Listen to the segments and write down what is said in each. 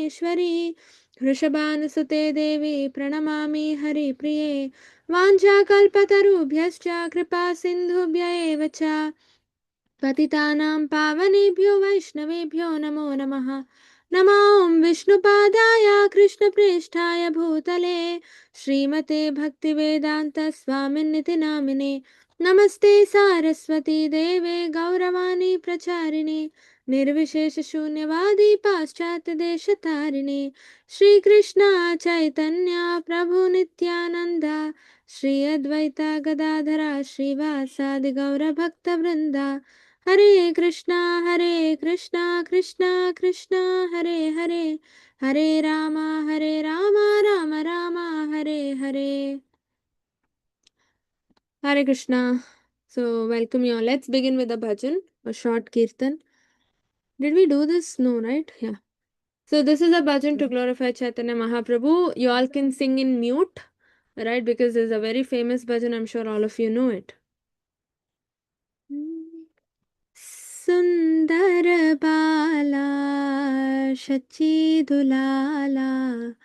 परमेश्वरी वृषभानुसुते देवी प्रणमामि हरिप्रिये वाञ्छाकल्पतरुभ्यश्च कृपा सिन्धुभ्य एव च पतितानां पावनेभ्यो वैष्णवेभ्यो नमो नमः नमो विष्णुपादाय कृष्णप्रेष्ठाय भूतले श्रीमते भक्तिवेदान्त स्वामिन्निति नामिने नमस्ते सारस्वती देवे गौरवाणी प्रचारिणे निर्विशेष शून्यवादी पाश्चात्य देशतारिणे श्रीकृष्ण चैतन्य प्रभु नित्यानंद श्री अद्वैता गदाधरा श्रीवासादि गौरभक्तवृंदा हरे Krishna Krishna Krishna Hare Hare Hare Rama Ram Ram Hare Hare Hare Krishna. So welcome you all. Let's begin with a bhajan, a short kirtan. Did we do this? No, right? Yeah. So this is a bhajan to glorify Chaitanya Mahaprabhu. You all can sing in mute, right? Because there's a very famous bhajan. I'm sure all of you know it. Sundar Bala Shachi Dulala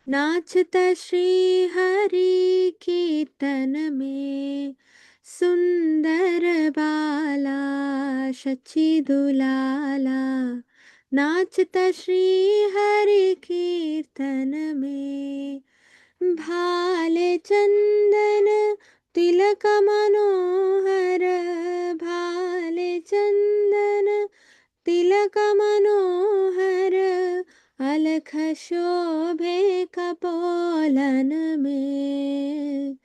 नाचता श्री हरि कीर्तन में सुंदर बाला शची दुलाला नाचता श्री हरि कीर्तन में भाले चंदन तिलक मनोहर भाले चंदन तिलक मनोहर अलख शोभे कपोलन में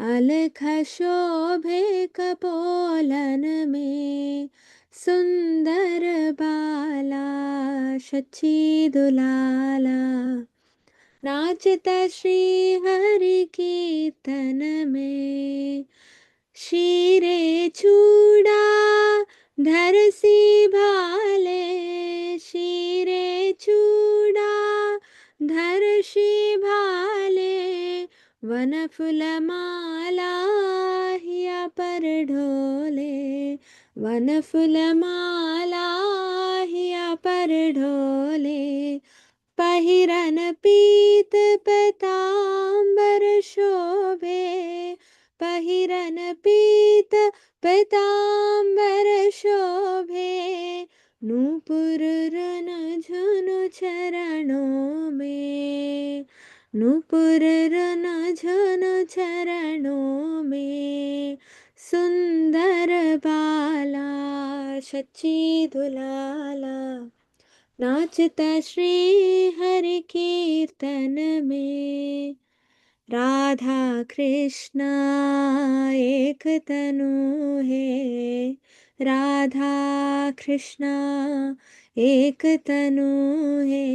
अलख शोभे कपोलन में सुंदर बाला शची दुलाला नाचता श्री हरि कीर्तन में शीरे चूड़ा धरसी भाले शीरे चूड़ा धरसी भाले वन फूल माला हिया पर ढोले वन फूल माला हिया पर ढोले पहिरन पीत पतांबर शोभे पहिरन पीत पतांबर शोभे नूपुर रन झुनु चरणों में नूपुर रन झुनु चरणों में सुंदर बाला शची दुलाला नाचता श्री हरि कीर्तन में राधा कृष्णा एक तनु है राधा कृष्णा एक तनु है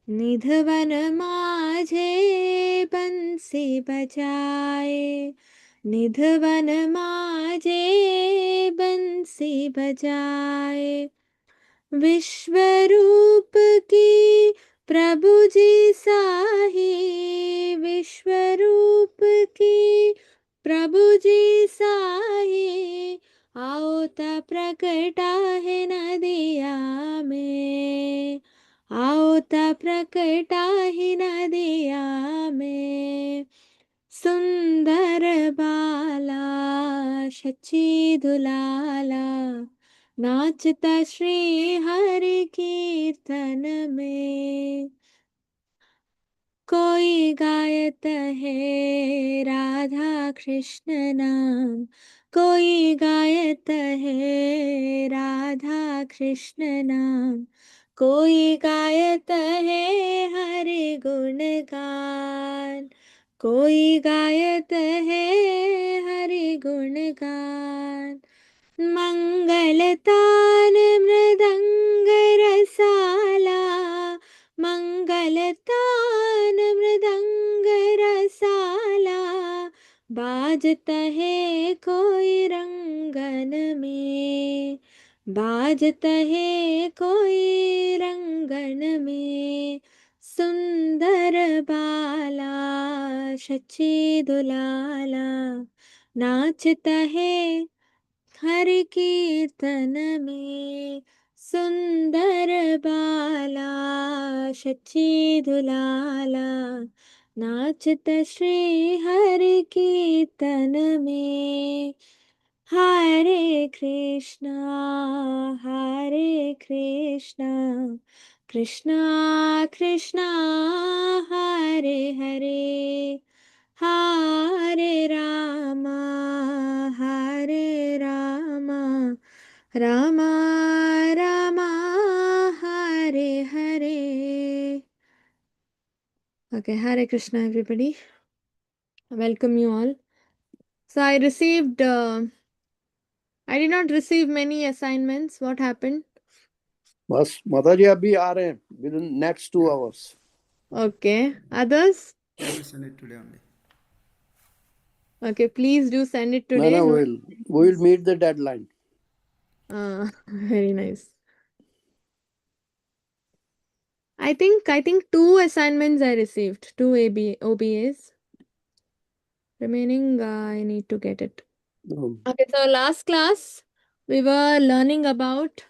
निधवन माझे बंसी बजाए निधवन माझे बंसी बजाए विश्वरूप की प्रभु जी साही विश्वरूप की प्रभु जी साही आओ ता प्रकटा है नदिया में आओ ता प्रकटा है नदिया में सुंदर बाला शची दुलाला नाचता श्री हरि कीर्तन में कोई गायत है राधा कृष्ण नाम कोई गायत है राधा कृष्ण नाम कोई गायत है हरि गुण गान कोई गायत है हरि गुण गान मंगलतान मृदंग रसाला मंगलतान मृदंग रसाला बाजता है कोई रंगन में बाजता है कोई रंगन में सुंदर बाला शची दुलाला नाचता है हरि कीर्तन में सुंदर बाला शची दुलाला नाचत श्री हरि कीर्तन में हरे Krishna Krishna Krishna Hare Hare Hare Rama Rama Rama Hare Hare. Okay, Hare Krishna, everybody. Welcome you all. So I did not receive many assignments. What happened? बस माता जी अभी आ रहे हैं within next 2 hours. Okay, others? I will send it today only. Okay, please do send it today. No, No, we'll meet the deadline. very nice. I think 2 assignments I received, 2 OBAs. Remaining, I need to get it. Okay, so last class we were learning about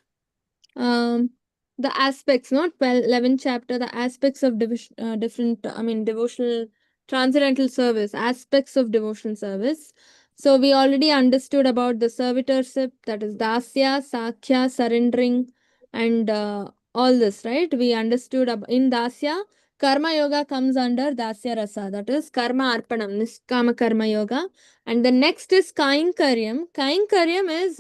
the aspects, not 11th chapter, the aspects of devotional transcendental service, aspects of devotional service. So we already understood about the servitorship, that is dasya, sakhya, surrendering, and all this, right? We understood in dasya, karma yoga comes under dasya rasa, that is karma arpanam, niskama karma yoga. And the next is kainkaryam. Kainkaryam is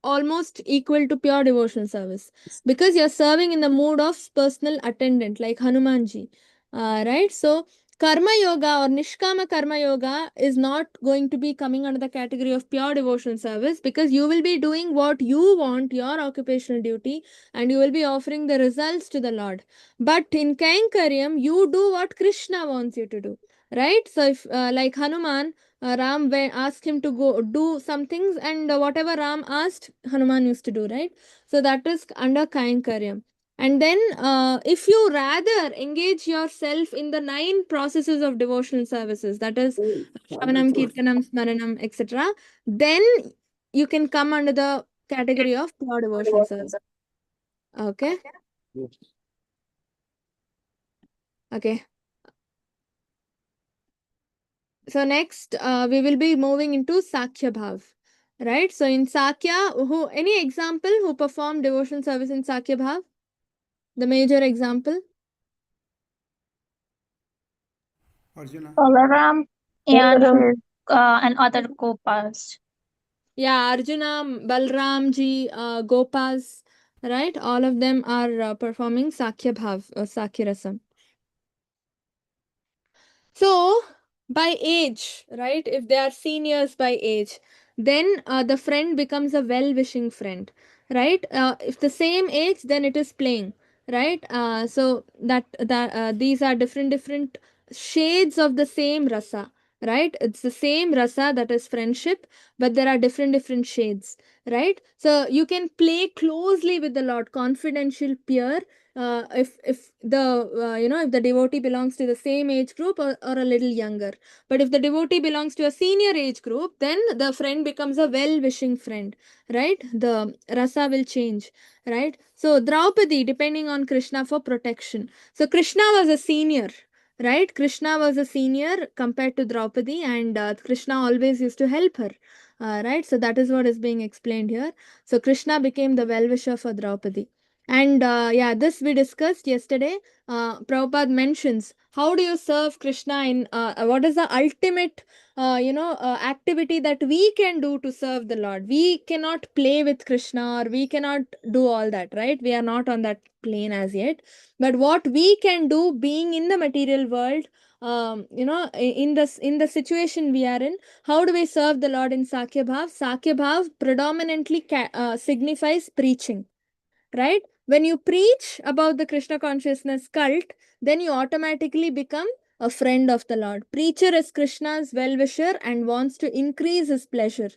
almost equal to pure devotional service, because you're serving in the mood of personal attendant like Hanumanji, right? So karma yoga or nishkama karma yoga is not going to be coming under the category of pure devotional service, because you will be doing what you want, your occupational duty, and you will be offering the results to the Lord. But in Kainkaryam, you do what Krishna wants you to do, right? So if like Hanuman, Ram asked him to go do some things, and whatever Ram asked, Hanuman used to do, right? So that is under Kainkaryam. And then, if you rather engage yourself in the 9 processes of devotional services, that is Shravanam, Kirtanam, Smaranam, etc., then you can come under the category of pure devotional service. Okay? Yes. Okay. So next, we will be moving into Sakya Bhav. Right? So in Sakya, any example who performed devotional service in Sakya Bhav? The major example? Arjuna. Balaram and other Gopas. Yeah, Arjuna, Balramji, Gopas, right? All of them are performing Sakya Bhav, Sakya Rasam. So, by age, right? If they are seniors by age, then the friend becomes a well-wishing friend, right? If the same age, then it is playing, right? So that these are different shades of the same rasa, right? It's the same rasa, that is friendship, but there are different shades, right? So you can play closely with the Lord, confidential, pure, if the if the devotee belongs to the same age group, or a little younger. But if the devotee belongs to a senior age group, then the friend becomes a well-wishing friend, right? The rasa will change, right? So Draupadi depending on Krishna for protection. So Krishna was a senior, right? Krishna was a senior compared to Draupadi, and Krishna always used to help her, right? So that is what is being explained here. So Krishna became the well-wisher for Draupadi. And yeah, this we discussed yesterday. Prabhupada mentions, how do you serve Krishna in what is the ultimate activity that we can do to serve the Lord. We cannot play with Krishna, or we cannot do all that, right? We are not on that plane as yet. But what we can do, being in the material world, in the situation we are in, how do we serve the Lord in Sakya Bhav? Sakya Bhav predominantly signifies preaching, right? When you preach about the Krishna consciousness cult, then you automatically become a friend of the Lord. Preacher is Krishna's well-wisher and wants to increase his pleasure,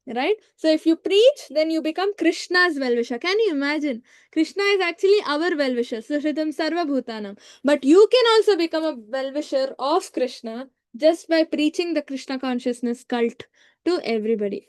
right? So if you preach, then you become Krishna's well-wisher. Can you imagine? Krishna is actually our well-wisher, Suhritam Sarva Bhutanam. But you can also become a well-wisher of Krishna just by preaching the Krishna consciousness cult to everybody,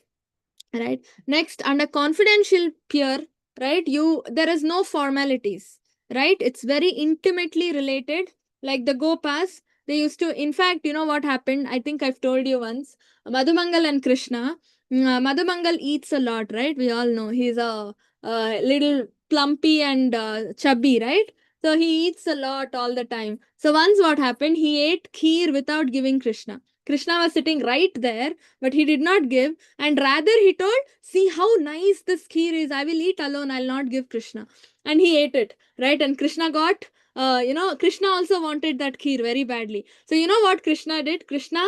right? Next, under confidential pure, right? There is no formalities, right? It's very intimately related. Like the Gopas, they used to, in fact, you know what happened? I think I've told you once. Madhumangal and Krishna. Madhumangal eats a lot, right? We all know he's a little plumpy and chubby, right? So he eats a lot all the time. So once what happened? He ate kheer without giving Krishna. Krishna was sitting right there, but he did not give. And rather he told, see how nice this kheer is. I will eat alone. I'll not give Krishna. And he ate it, right? And Krishna got, Krishna also wanted that kheer very badly. So you know what Krishna did? Krishna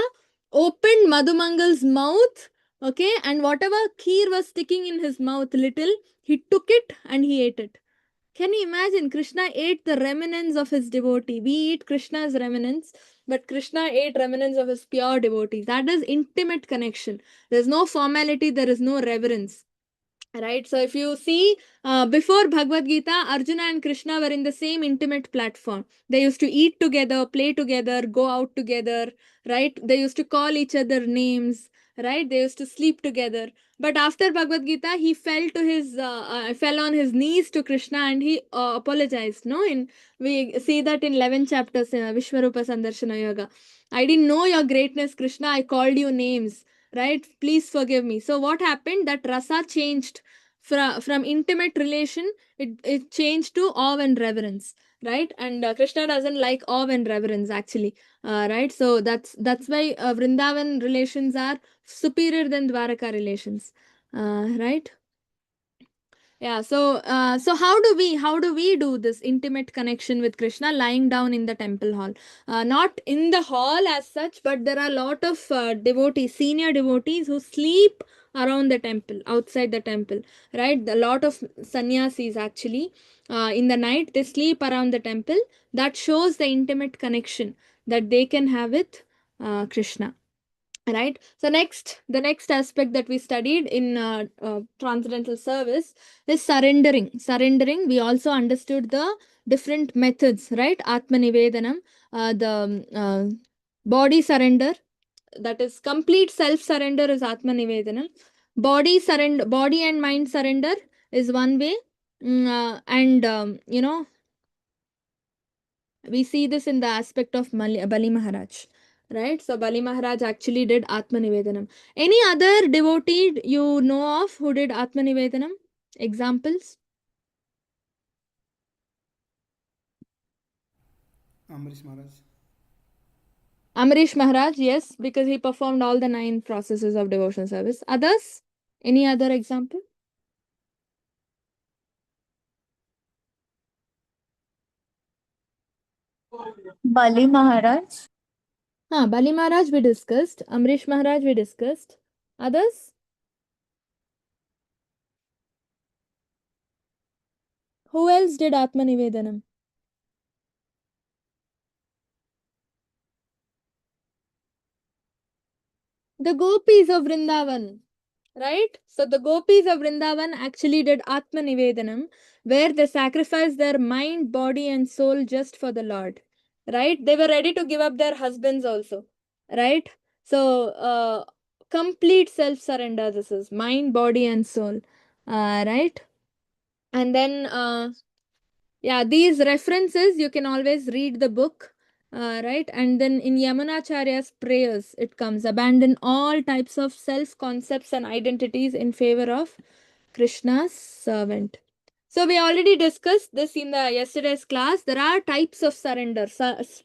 opened Madhumangal's mouth, okay? And whatever kheer was sticking in his mouth little, he took it and he ate it. Can you imagine? Krishna ate the remnants of his devotee. We eat Krishna's remnants, but Krishna ate remnants of his pure devotees. That is intimate connection. There's no formality, there is no reverence. Right? So if you see, before Bhagavad Gita, Arjuna and Krishna were in the same intimate platform. They used to eat together, play together, go out together, right? They used to call each other names, right? They used to sleep together. But after Bhagavad Gita, he fell on his knees to Krishna and he apologized. No, we see that in 11 chapters, Vishwarupa Sandarshana Yoga. I didn't know your greatness, Krishna. I called you names, right? Please forgive me. So what happened? That rasa changed from intimate relation. It changed to awe and reverence, right? And Krishna doesn't like awe and reverence actually, right? So that's why Vrindavan relations are superior than Dwaraka relations, right? Yeah, so how do we do this intimate connection with Krishna? Lying down in the temple hall, not in the hall as such, but there are a lot of devotees, senior devotees who sleep around the temple, outside the temple, right? A lot of sannyasis actually, in the night they sleep around the temple. That shows the intimate connection that they can have with Krishna. Right. So the next aspect that we studied in transcendental service is surrendering. We also understood the different methods, right? Atma nivedanam, the body surrender, that is complete self surrender, is Atma nivedanam. Body and mind surrender is one way. And we see this in the aspect of Bali Maharaj, right? So Bali Maharaj actually did Atma Nivedanam. Any other devotee you know of who did Atma Nivedanam? Examples? Amrish Maharaj. Amrish Maharaj, yes, because he performed all the 9 processes of devotional service. Others? Any other example? Bali Maharaj. Bali Maharaj we discussed. Amrish Maharaj we discussed. Others? Who else did Atma Nivedanam? The gopis of Vrindavan, right? So the gopis of Vrindavan actually did Atma Nivedanam, where they sacrificed their mind, body, and soul just for the Lord, right? They were ready to give up their husbands also, right? So complete self surrender. This is mind, body, and soul, right? And then yeah, these references you can always read the book, right? And then in Yamunacharya's prayers, it comes abandon all types of self concepts and identities in favor of Krishna's servant. So we already discussed this in the yesterday's class. There are types of surrender,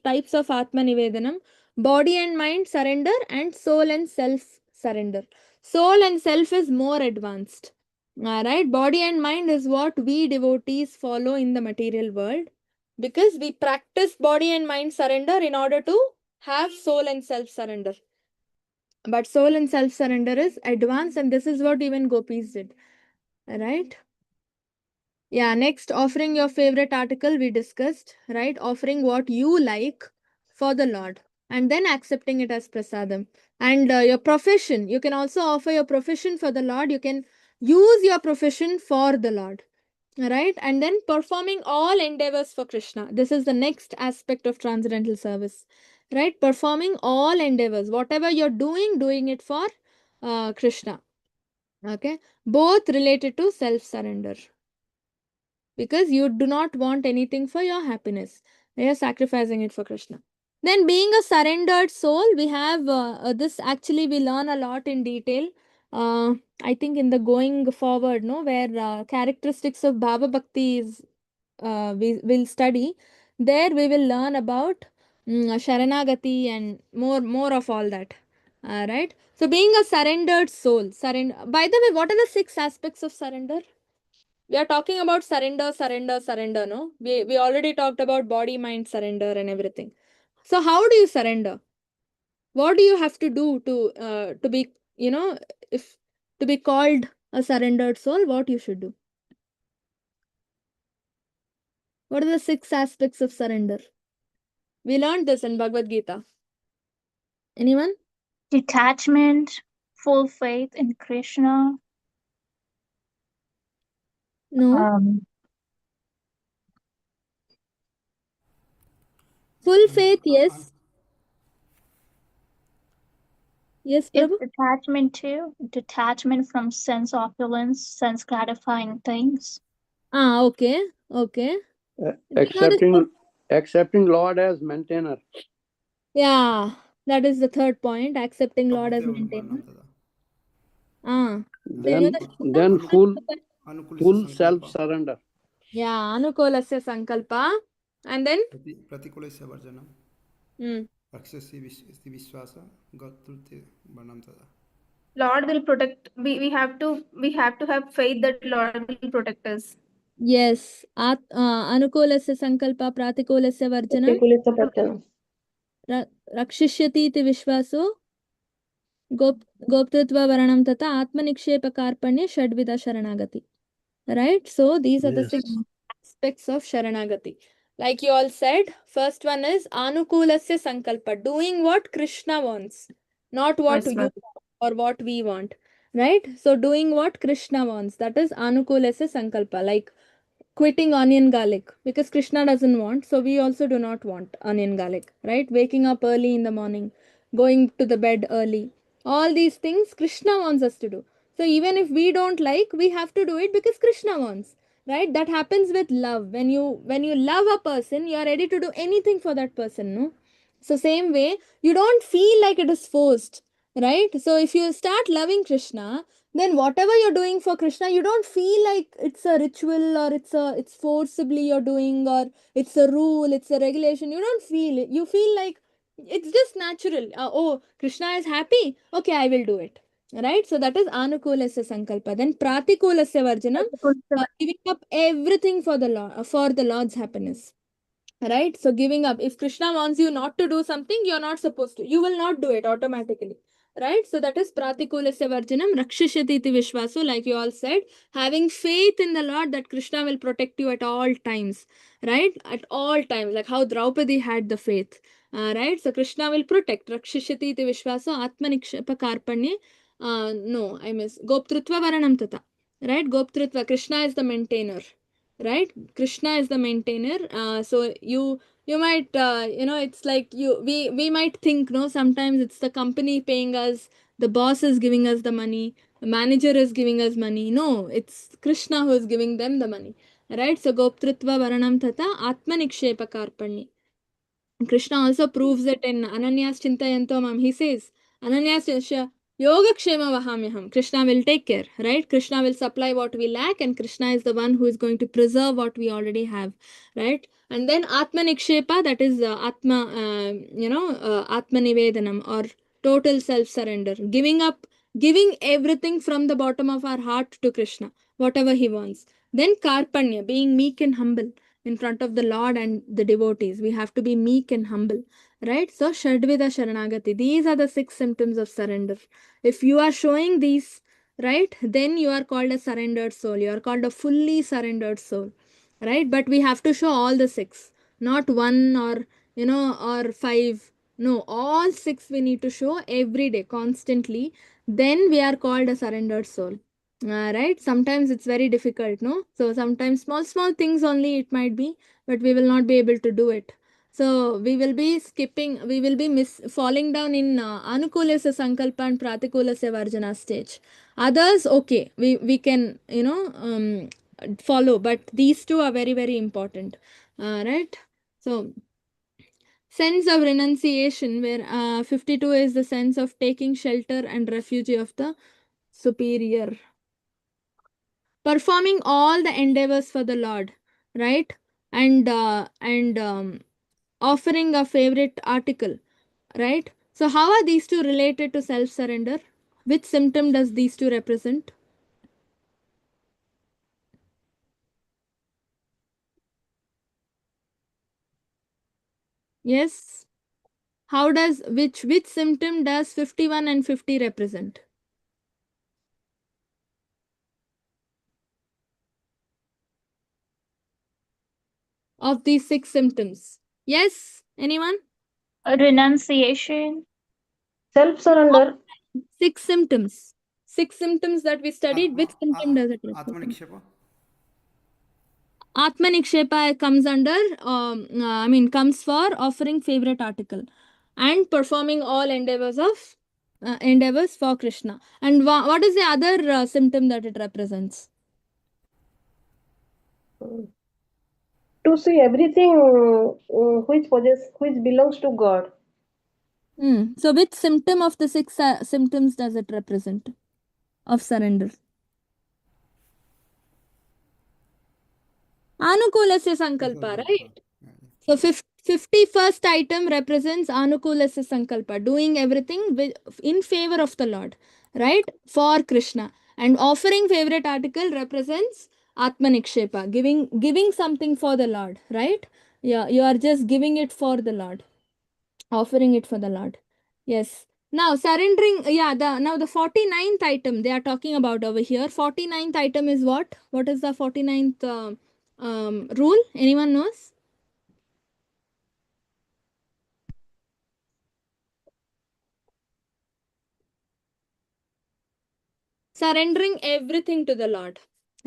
types of Atma Nivedanam: body and mind surrender, and soul and self surrender. Soul and self is more advanced. Right? Body and mind is what we devotees follow in the material world, because we practice body and mind surrender in order to have soul and self surrender. But soul and self surrender is advanced, and this is what even gopis did. Right? Yeah, next, offering your favorite article we discussed, right? Offering what you like for the Lord and then accepting it as prasadam. And your profession, you can also offer your profession for the Lord. You can use your profession for the Lord, right? And then performing all endeavors for Krishna. This is the next aspect of transcendental service, right? Performing all endeavors, whatever you're doing it for Krishna. Okay, both related to self surrender. because you do not want anything for your happiness. You are sacrificing it for Krishna. Then being a surrendered soul, we have this actually we learn a lot in detail. I think in the going forward, no, where characteristics of Bhava Bhakti is we will study. There we will learn about Sharanagati and more of all that. Right. So being a surrendered soul, surrender. By the way, what are the 6 aspects of surrender? We are talking about surrender, no? We already talked about body, mind, surrender and everything. So how do you surrender? What do you have to do to be, if to be called a surrendered soul, what you should do? What are the 6 aspects of surrender? We learned this in Bhagavad Gita. Anyone? Detachment, full faith in Krishna, No. Full faith, yes. Yes, it's Prabhu? detachment too. Detachment from sense opulence, sense gratifying things. Okay. Okay. These are the accepting Lord as maintainer. Yeah, that is the third point, accepting Lord as Prabhupada maintainer. Varnam Tell you Then full Anukulasa self Sankalpa. surrender. Yeah, Anukulasya Sankalpa. And then? Pratikulasa Varjanam. Rakshasi Vishwasa Gatrute Varnam Tada. Lord will protect. We have to have faith that Lord will protect us. Yes. Anukulasya Sankalpa Pratikulasya Varjanam. Rakshishyati iti Vishwaso Goptatva Varanam Tata Atmanikshepa Karpanya Shadvida Sharanagati. Right? So these are the 6 aspects of Sharanagati. Like you all said, first one is Anukulasya Sankalpa, doing what Krishna wants, not what you want or what we want. Right? So doing what Krishna wants, that is Anukulasya Sankalpa, like quitting onion garlic because Krishna doesn't want, so we also do not want onion garlic, right? Waking up early in the morning, going to the bed early. All these things Krishna wants us to do. So even if we don't like, we have to do it because Krishna wants, right? That happens with love. When you love a person, you are ready to do anything for that person, no? So same way, you don't feel like it is forced, right? So if you start loving Krishna, then whatever you're doing for Krishna, you don't feel like it's a ritual or it's forcibly you're doing, or it's a rule, it's a regulation. You don't feel it. You feel like it's just natural. Oh, Krishna is happy. Okay, I will do it. Right? So that is Anukulasya Sankalpa. Then Pratikulasya Varjanam, giving up everything for the Lord's happiness. Right? So giving up. If Krishna wants you not to do something, you're not supposed to. You will not do it automatically. Right? So that is Pratikulasya Varjanam, Rakshishati iti Vishwaso, like you all said, having faith in the Lord that Krishna will protect you at all times. Right? At all times, like how Draupadi had the faith. Right? So Krishna will protect. Rakshishati iti Vishwaso, Atmanikshepa Karpanye. No, I miss. Goptrutva Varanam Tata. Right? Goptrutva. Krishna is the maintainer. Right? Krishna is the maintainer. So you might it's like we might think, no, sometimes it's the company paying us, the boss is giving us the money, the manager is giving us money. No, it's Krishna who is giving them the money. Right? So Goptrutva Varanam Tata Atmanikshepa Karpanye. Krishna also proves it in Ananyas Chintayanto Mam. He says, Ananyas Yogakshema Vahamyaham. Krishna will take care, right? Krishna will supply what we lack, and Krishna is the one who is going to preserve what we already have, right? And then Atma Nikshepa, that is Atma Nivedanam, or total self surrender, giving up, giving everything from the bottom of our heart to Krishna, whatever he wants. Then Karpanya, being meek and humble in front of the Lord and the devotees. We have to be meek and humble, right? So Shadvida Sharanagati, these are the 6 symptoms of surrender. If you are showing these, right, then you are called a surrendered soul. You are called a fully surrendered soul, right? But we have to show all the 6, not 1 or or 5. No, all 6 we need to show every day, constantly. Then we are called a surrendered soul. Right? Sometimes it's very difficult, no? So sometimes small things only it might be, but we will not be able to do it. So we will be skipping, we will be falling down in Anukulasya Sankalpa and Pratikulasya Varjana stage. Others, okay, we can, follow, but these two are very, very important. Right? So, sense of renunciation, where 52 is the sense of taking shelter and refuge of the superior. Performing all the endeavors for the Lord, right? And offering a favorite article, right? So how are these two related to self-surrender? Which symptom does these two represent? Yes. How does which symptom does 51 and 50 represent? Of these 6 symptoms. Yes? Anyone? Renunciation. Self-surrender. 6 symptoms. 6 symptoms that we studied. Which symptom does it represent? Atmanikshepa. Atmanikshepa comes under, comes for offering favorite article and performing all endeavors for Krishna. And what is the other symptom that it represents? To see everything which belongs to God. So which symptom of the 6 symptoms does it represent of surrender? Anukulasya sankalpa, right? So 51st item represents Anukulasya sankalpa, doing everything in favor of the Lord, right? For Krishna. And offering favorite article represents Atmanikshepa, giving something for the Lord, right? Yeah, you are just giving it for the Lord, offering it for the Lord. Yes. Now surrendering, now the 49th item they are talking about over here. 49th item is what? What is the 49th rule? Anyone knows? Surrendering everything to the Lord,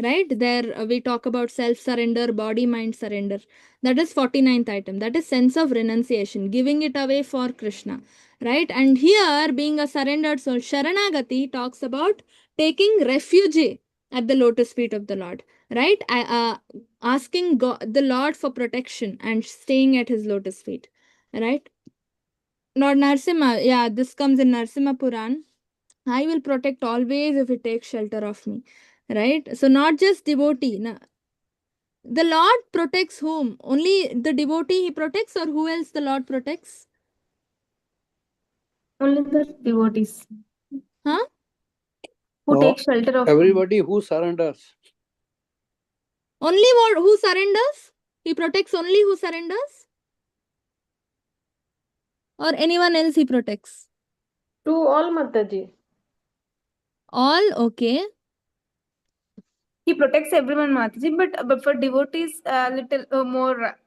right? There we talk about self-surrender, body-mind surrender. That is 49th item. That is sense of renunciation, giving it away for Krishna, right? And here, being a surrendered soul, Sharanagati talks about taking refuge at the lotus feet of the Lord, right? Asking God, the Lord for protection and staying at his lotus feet, right? Lord Narsimha, yeah, this comes in Narsimha Puran. I will protect always if it takes shelter of me. Right? So not just devotee. The Lord protects whom? Only the devotee he protects, or who else the Lord protects? Only the devotees Huh? who take shelter of everybody who surrenders. Only who surrenders? He protects only who surrenders? Or anyone else he protects? To all, Mataji. All, okay. He protects everyone, Mataji, but for devotees, a little more.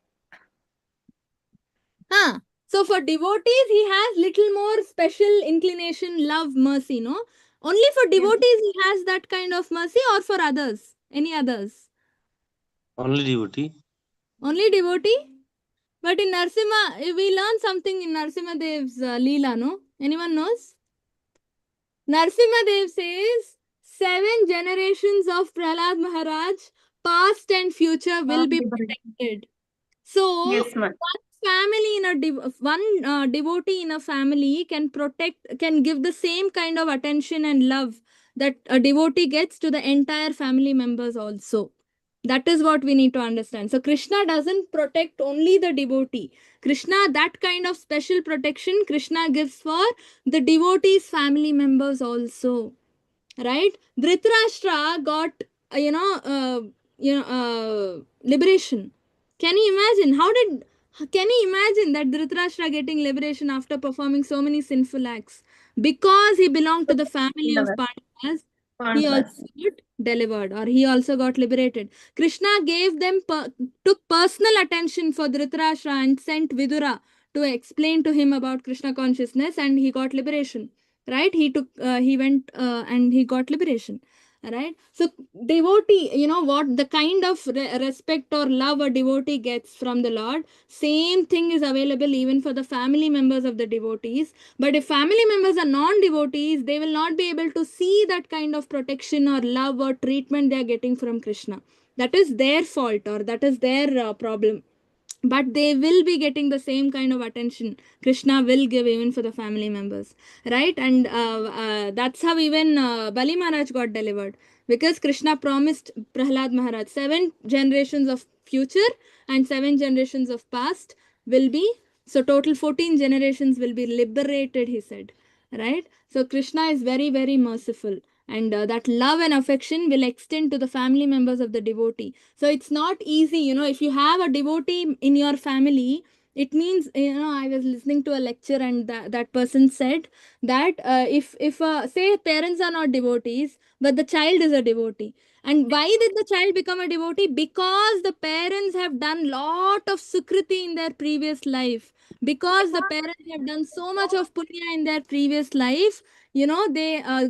Huh. So for devotees, he has little more special inclination, love, mercy, no? Only for devotees he has that kind of mercy, or for others? Any others? Only devotee. Only devotee? But in Narsimha, we learn something in Narsimha Dev's Leela, no? Anyone knows? Narsimha Dev says 7 generations of Prahlad Maharaj, past and future, will be protected. So, Yes, ma'am. one family in a devotee in a family can give the same kind of attention and love that a devotee gets to the entire family members also. That is what we need to understand. So Krishna doesn't protect only the devotee. Krishna, that kind of special protection Krishna gives for the devotee's family members also. Right? Dhritarashtra got, liberation. Can you imagine? Can you imagine that Dhritarashtra getting liberation after performing so many sinful acts? Because he belonged to the family of Pandavas, he also got delivered, or he also got liberated. Krishna took personal attention for Dhritarashtra and sent Vidura to explain to him about Krishna consciousness, and he got liberation. Right? He went and he got liberation. Right? So devotee, what the kind of respect or love a devotee gets from the Lord, same thing is available even for the family members of the devotees. But if family members are non-devotees, they will not be able to see that kind of protection or love or treatment they are getting from Krishna. that is their fault or that is their problem. But they will be getting the same kind of attention Krishna will give even for the family members, right? And that's how even Bali Maharaj got delivered, because Krishna promised Prahlad Maharaj 7 generations of future and 7 generations of past will be, so total 14 generations will be liberated, he said, right? So Krishna is very, very merciful, and that love and affection will extend to the family members of the devotee. So it's not easy, if you have a devotee in your family, it means, I was listening to a lecture, and that person said that if say parents are not devotees, but the child is a devotee. And why did the child become a devotee? Because the parents have done lot of sukriti in their previous life. Because the parents have done so much of punya in their previous life, they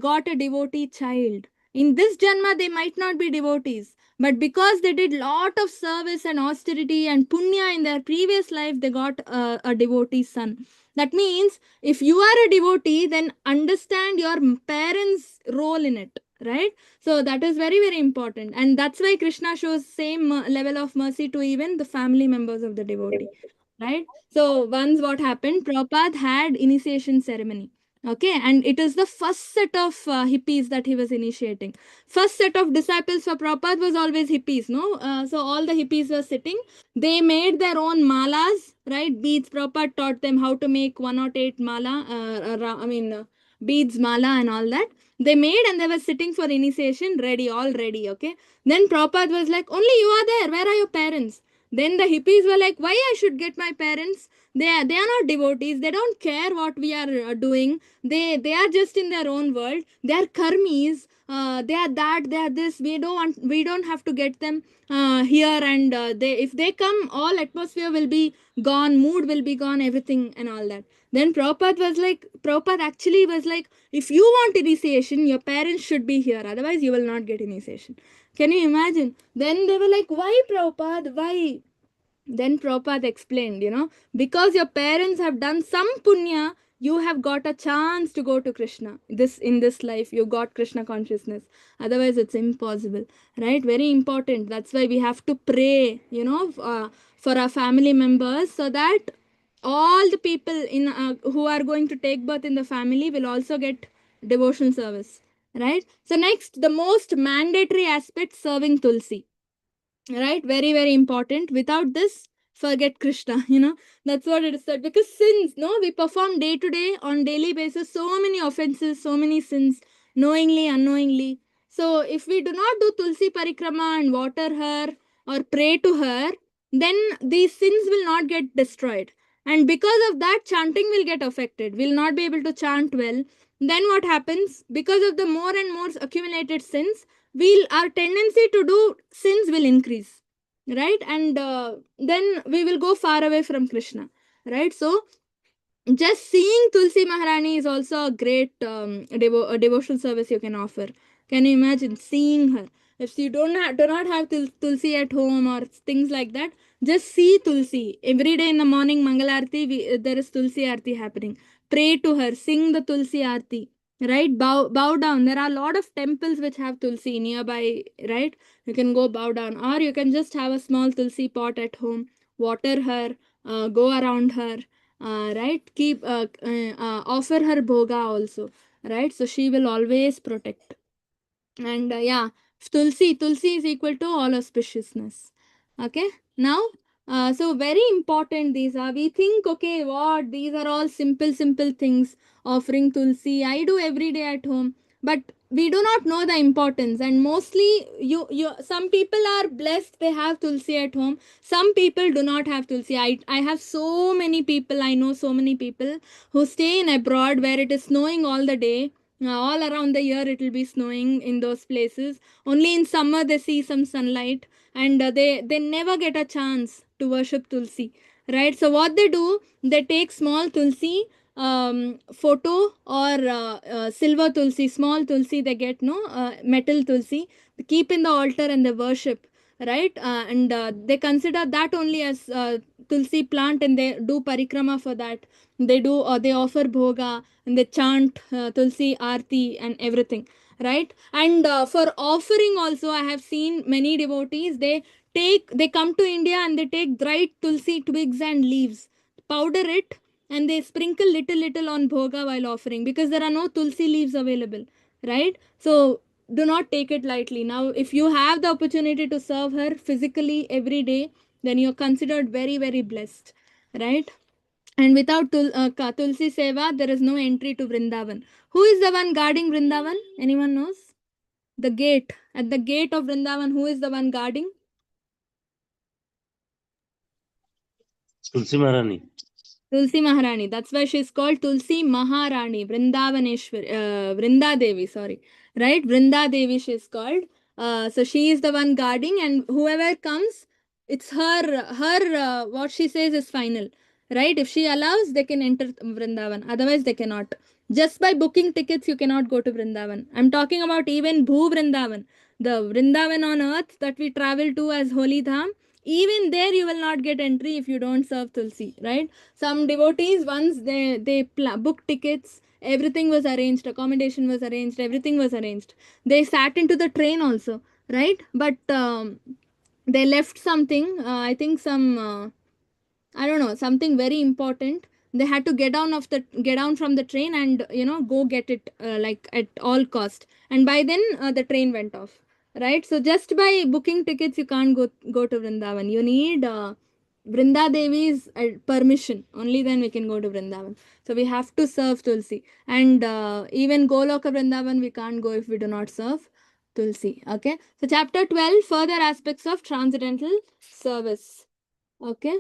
got a devotee child. In this janma, they might not be devotees, but because they did lot of service and austerity and punya in their previous life, they got a devotee son. That means if you are a devotee, then understand your parents' role in it, right? So that is very, very important. And that's why Krishna shows same level of mercy to even the family members of the devotee, right? So once what happened, Prabhupada had initiation ceremony. Okay, and it is the first set of hippies that he was initiating. First set of disciples for Prabhupada was always hippies, no? So all the hippies were sitting. They made their own malas, right? Beads. Prabhupada taught them how to make 108 mala, beads mala and all that. They made, and they were sitting for initiation, ready, all ready, okay? Then Prabhupada was like, only you are there. Where are your parents? Then the hippies were like, why I should get my parents? They are not devotees. They don't care what we are doing. They are just in their own world. They are karmis. They are that. They are this. We don't have to get them here. And if they come, all atmosphere will be gone. Mood will be gone. Everything and all that. Then Prabhupada actually was like, if you want initiation, your parents should be here. Otherwise, you will not get initiation. Can you imagine? Then they were like, why Prabhupada? Why? Then Prabhupada explained, because your parents have done some punya, you have got a chance to go to Krishna. In this life, you got Krishna consciousness. Otherwise, it's impossible, right? Very important. That's why we have to pray, for our family members, so that all the people who are going to take birth in the family will also get devotion service, right? So next, the most mandatory aspect, serving tulsi, right? Very, very important. Without this, forget Krishna. That's what it is said. Because sins, no, we perform day to day on daily basis so many offenses, so many sins, knowingly, unknowingly. So if we do not do tulsi parikrama and water her or pray to her, then these sins will not get destroyed, and because of that, chanting will get affected. We'll not be able to chant well. Then what happens? Because of the more and more accumulated sins, our tendency to do sins will increase, right? And then we will go far away from Krishna, right? So just seeing Tulsi Maharani is also a great devotional service you can offer. Can you imagine seeing her? If you do not have Tulsi at home or things like that, just see Tulsi every day in the morning. Mangalarti, there is Tulsi Aarti happening. Pray to her, sing the Tulsi Aarti, right? Bow down. There are a lot of temples which have Tulsi nearby, right? You can go bow down, or you can just have a small Tulsi pot at home, water her, go around her, right? Keep offer her bhoga also, right? So she will always protect. And yeah, tulsi is equal to all auspiciousness. Okay, now so very important these are. We think, okay, what, these are all simple things. Offering tulsi I do every day at home, but we do not know the importance. And mostly you some people are blessed, they have tulsi at home. Some people do not have tulsi. I have so many people, I know so many people who stay in abroad where it is snowing all the day. All around the year it will be snowing in those places. Only in summer they see some sunlight, and they never get a chance to worship tulsi, right? So what they do, they take small tulsi photo, or silver tulsi, small tulsi they get, no, metal tulsi, they keep in the altar and they worship, right? And they consider that only as tulsi plant, and they do parikrama for that. They offer bhoga, and they chant tulsi aarti and everything, right? And for offering also, I have seen many devotees, they come to India and they take dried tulsi twigs and leaves, powder it, and they sprinkle little on bhoga while offering, because there are no tulsi leaves available, right? So do not take it lightly. Now if you have the opportunity to serve her physically every day, then you're considered very, very blessed, right? And without tulsi seva, there is no entry to Vrindavan. Who is the one guarding Vrindavan? Anyone knows? The gate. At the gate of Vrindavan, who is the one guarding? Tulsi Maharani. Tulsi Maharani. That's why she's called Tulsi Maharani, Vrinda Devi, sorry. Right? Vrinda Devi she's called. So she is the one guarding, and whoever comes, it's her what she says is final. Right? If she allows, they can enter Vrindavan. Otherwise, they cannot. Just by booking tickets, you cannot go to Vrindavan. I'm talking about even Bhu Vrindavan. The Vrindavan on earth that we travel to as Holy Dham. Even there, you will not get entry if you don't serve Tulsi, right? Some devotees, once they booked tickets, everything was arranged, accommodation was arranged, everything was arranged. They sat into the train also, right? But they left something, I think some I don't know, something very important. They had to get down from the train and go get it, like at all cost. And by then the train went off, right? So just by booking tickets, you can't go to Vrindavan. You need Vrinda Devi's permission. Only then we can go to Vrindavan. So we have to serve Tulsi. And even Goloka Vrindavan, we can't go if we do not serve Tulsi. Okay. So chapter 12, further aspects of transcendental service. Okay.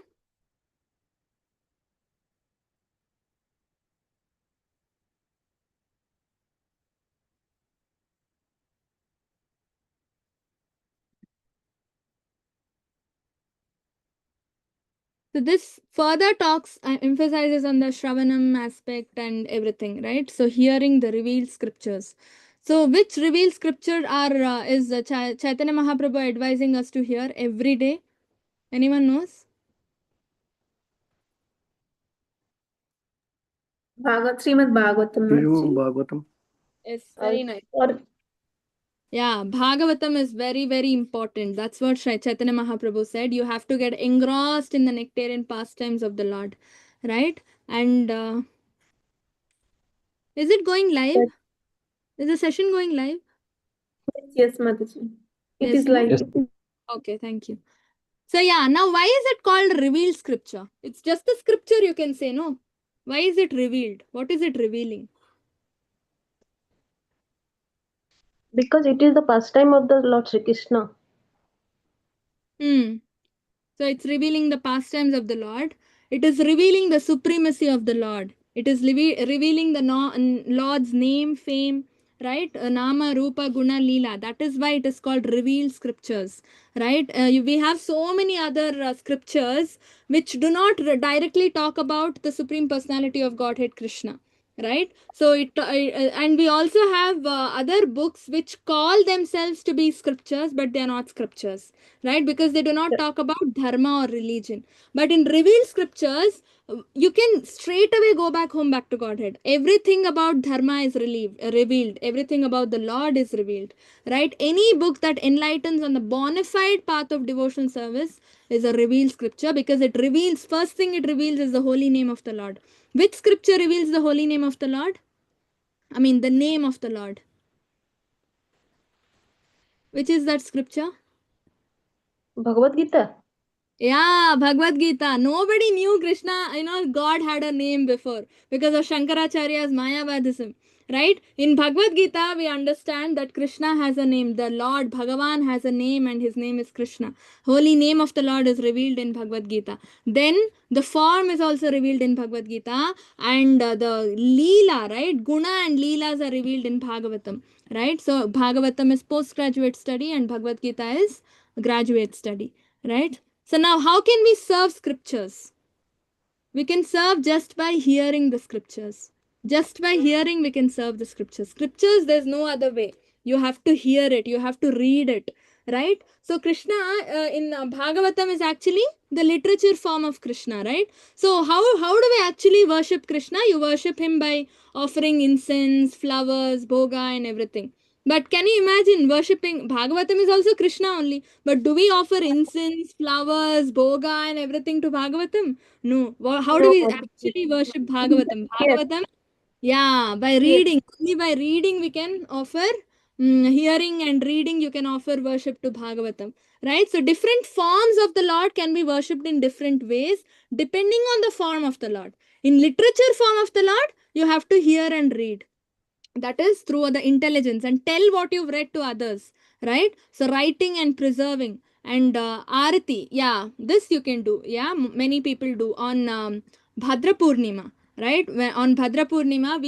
So this further talks, emphasizes on the Shravanam aspect and everything, right? So hearing the revealed scriptures. So which revealed scripture is Chaitanya Mahaprabhu advising us to hear every day? Anyone knows? Srimad Bhagavatam. Srimad Bhagavatam. Yes, very nice. Or Yeah, Bhagavatam is very, very important. That's what Chaitanya Mahaprabhu said. You have to get engrossed in the nectarian pastimes of the Lord, right? And is it going live? Is the session going live? Yes, Mataji. It Yes, is no? like Okay, thank you. So yeah, now why is it called revealed scripture? It's just the scripture, you can say, no? Why is it revealed? What is it revealing? because it is the pastime of the Lord Sri Krishna. So it's revealing the pastimes of the Lord. It is revealing the supremacy of the Lord. It is revealing the Lord's name, fame, right? Nama, Rupa, Guna, Leela. That is why it is called revealed scriptures, right? We have so many other scriptures which do not directly talk about the Supreme Personality of Godhead Krishna, right? So and we also have other books which call themselves to be scriptures, but they are not scriptures, right? Because they do not talk about dharma or religion. But in revealed scriptures, you can straight away go back to Godhead. Everything about dharma is revealed. Everything about the Lord is revealed, right? Any book that enlightens on the bona fide path of devotional service is a revealed scripture, because it reveals, first thing it reveals is the holy name of the Lord. Which scripture reveals the holy name of the Lord? I mean, the name of the Lord. Which is that scripture? Bhagavad Gita. Yeah, Bhagavad Gita. Nobody knew Krishna, God had a name before because of Shankaracharya's Mayavadism. Right? In Bhagavad Gita, we understand that Krishna has a name. The Lord Bhagavan has a name, and his name is Krishna. Holy name of the Lord is revealed in Bhagavad Gita. Then the form is also revealed in Bhagavad Gita, and the Leela, right? Guna and Leelas are revealed in Bhagavatam. Right? So Bhagavatam is postgraduate study and Bhagavad Gita is graduate study. Right? So now how can we serve scriptures? We can serve just by hearing the scriptures. Just by hearing we can serve the scriptures. Scriptures, there's no other way. You have to hear it. You have to read it. Right? So Krishna in Bhagavatam is actually the literature form of Krishna. Right? So how do we actually worship Krishna? You worship him by offering incense, flowers, bhoga and everything. But can you imagine worshipping? Bhagavatam is also Krishna only. But do we offer incense, flowers, boga, and everything to Bhagavatam? No. How do No, we Mataji. actually worship Bhagavatam? Yes, Bhagavatam, yeah, by yes. reading. Only by reading we can offer, hearing and reading you can offer worship to Bhagavatam. Right? So different forms of the Lord can be worshipped in different ways depending on the form of the Lord. In literature form of the Lord, you have to hear and read. That is through the intelligence and tell what you've read to others, right? So writing and preserving and arati, yeah, this you can do. Yeah, many people do on Bhadra Purnima, right? On Bhadra Purnima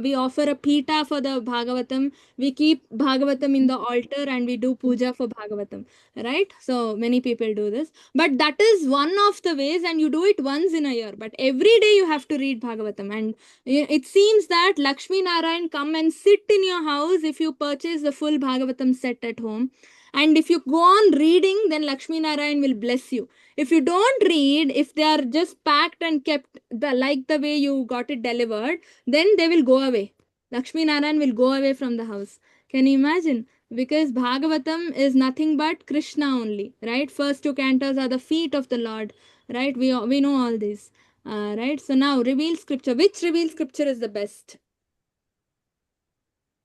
we offer a pita for the Bhagavatam. We keep Bhagavatam in the altar and we do puja for Bhagavatam, right? So many people do this, but that is one of the ways, and you do it once in a year, but every day you have to read Bhagavatam. And it seems that Lakshmi Narayan come and sit in your house if you purchase the full Bhagavatam set at home. And if you go on reading, then Lakshmi Narayan will bless you. If you don't read, if they are just packed and kept like the way you got it delivered, then they will go away. Lakshmi Narayan will go away from the house. Can you imagine? Because Bhagavatam is nothing but Krishna only, right? First two cantos are the feet of the Lord, right? We know all this. Right, so now reveal scripture. Which reveal scripture is the best?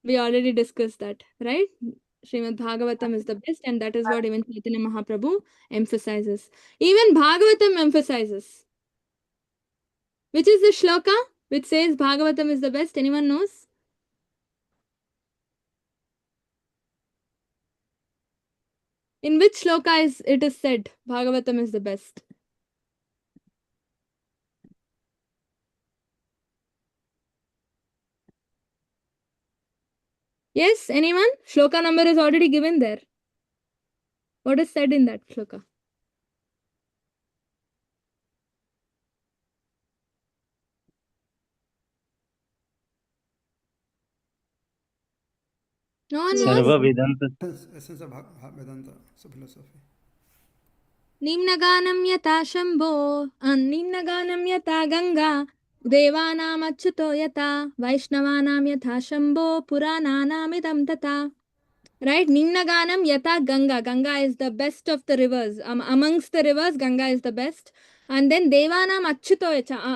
We already discussed that, right? Srimad Bhagavatam is the best, and that is what even Chaitanya Mahaprabhu emphasizes. Even Bhagavatam emphasizes. Which is the shloka which says Bhagavatam is the best? Anyone knows? In which shloka it is said Bhagavatam is the best? Yes, anyone? Shloka number is already given there. What is said in that shloka? No one knows? Sarva Vedanta. Essence of Vedanta, so philosophy. निम्नगानं यथा शम्भो निम्नगानं यथा गंगा देवानामच्युतो यथा वैष्णवानां यथा शम्भो पुराणानामिदं तथा. Right? Nimnaganam yata Ganga. Ganga is the best of the rivers. Amongst the rivers, Ganga is the best. And then Devanam Achyuto